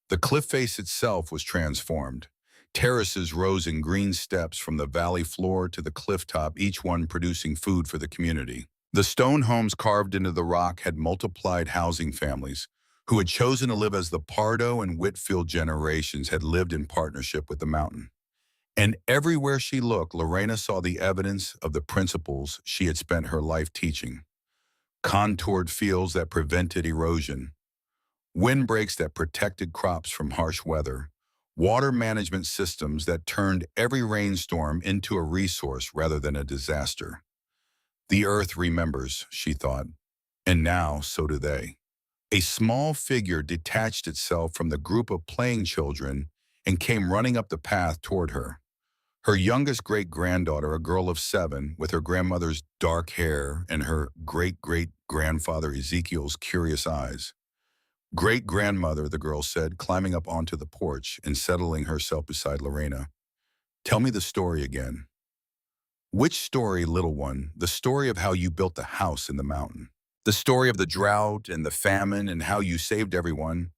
The cliff face itself was transformed. Terraces rose in green steps from the valley floor to the cliff top, each one producing food for the community. The stone homes carved into the rock had multiplied housing families who had chosen to live as the Pardo and Whitfield generations had lived in partnership with the mountain. And everywhere she looked, Lorena saw the evidence of the principles she had spent her life teaching. Contoured fields that prevented erosion, windbreaks that protected crops from harsh weather, water management systems that turned every rainstorm into a resource rather than a disaster. The earth remembers, she thought, and now so do they. A small figure detached itself from the group of playing children and came running up the path toward her. Her youngest great-granddaughter, a girl of 7, with her grandmother's dark hair and her great-great-grandfather Ezekiel's curious eyes. Great-grandmother, the girl said, climbing up onto the porch and settling herself beside Lorena. Tell me the story again. Which story, little one? The story of how you built the house in the mountain. The story of the drought and the famine and how you saved everyone.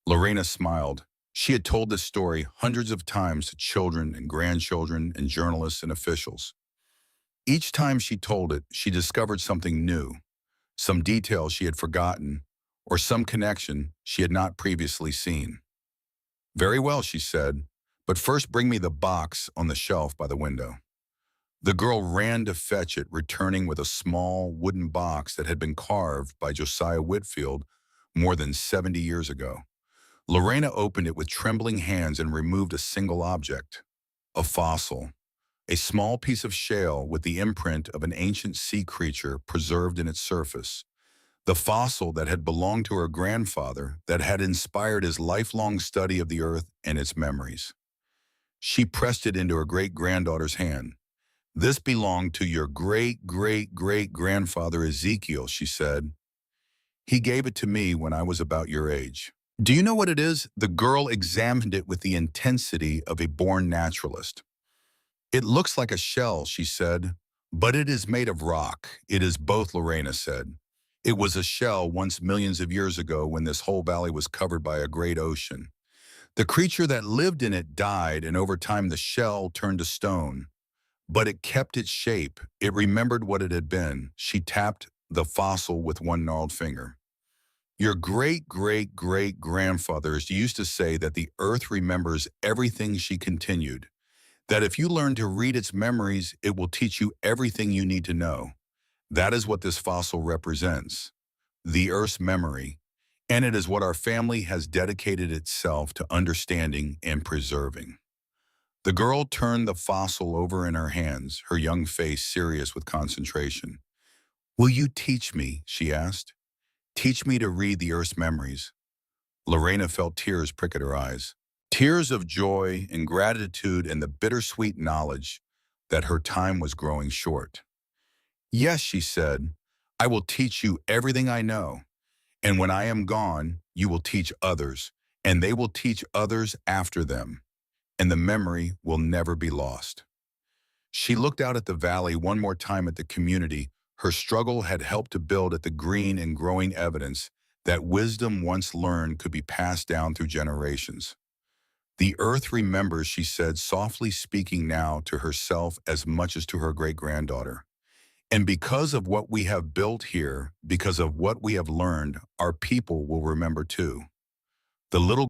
Lorena smiled. She had told this story hundreds of times to children and grandchildren and journalists and officials. Each time she told it, she discovered something new, some detail she had forgotten, or some connection she had not previously seen. Very well, she said, but first bring me the box on the shelf by the window. The girl ran to fetch it, returning with a small wooden box that had been carved by Josiah Whitfield more than 70 years ago. Lorena opened it with trembling hands and removed a single object, a fossil, a small piece of shale with the imprint of an ancient sea creature preserved in its surface. The fossil that had belonged to her grandfather, that had inspired his lifelong study of the earth and its memories. She pressed it into her great-granddaughter's hand. This belonged to your great-great-great-grandfather Ezekiel, she said. He gave it to me when I was about your age. Do you know what it is? The girl examined it with the intensity of a born naturalist. It looks like a shell, she said, but it is made of rock. It is both, Lorena said. It was a shell once millions of years ago when this whole valley was covered by a great ocean. The creature that lived in it died, and over time the shell turned to stone. But it kept its shape. It remembered what it had been. She tapped the fossil with one gnarled finger. Your great-great-great-grandfathers used to say that the earth remembers everything, she continued. That if you learn to read its memories, it will teach you everything you need to know. That is what this fossil represents, the earth's memory, and it is what our family has dedicated itself to understanding and preserving. The girl turned the fossil over in her hands, her young face serious with concentration. Will you teach me, she asked. Teach me to read the earth's memories. Lorena felt tears prick at her eyes. Tears of joy and gratitude and the bittersweet knowledge that her time was growing short. Yes, she said, I will teach you everything I know. And when I am gone, you will teach others, and they will teach others after them. And the memory will never be lost. She looked out at the valley one more time at the community her struggle had helped to build, at the green and growing evidence that wisdom once learned could be passed down through generations. The earth remembers, she said, softly, speaking now to herself as much as to her great-granddaughter. And because of what we have built here, because of what we have learned, our people will remember too. The little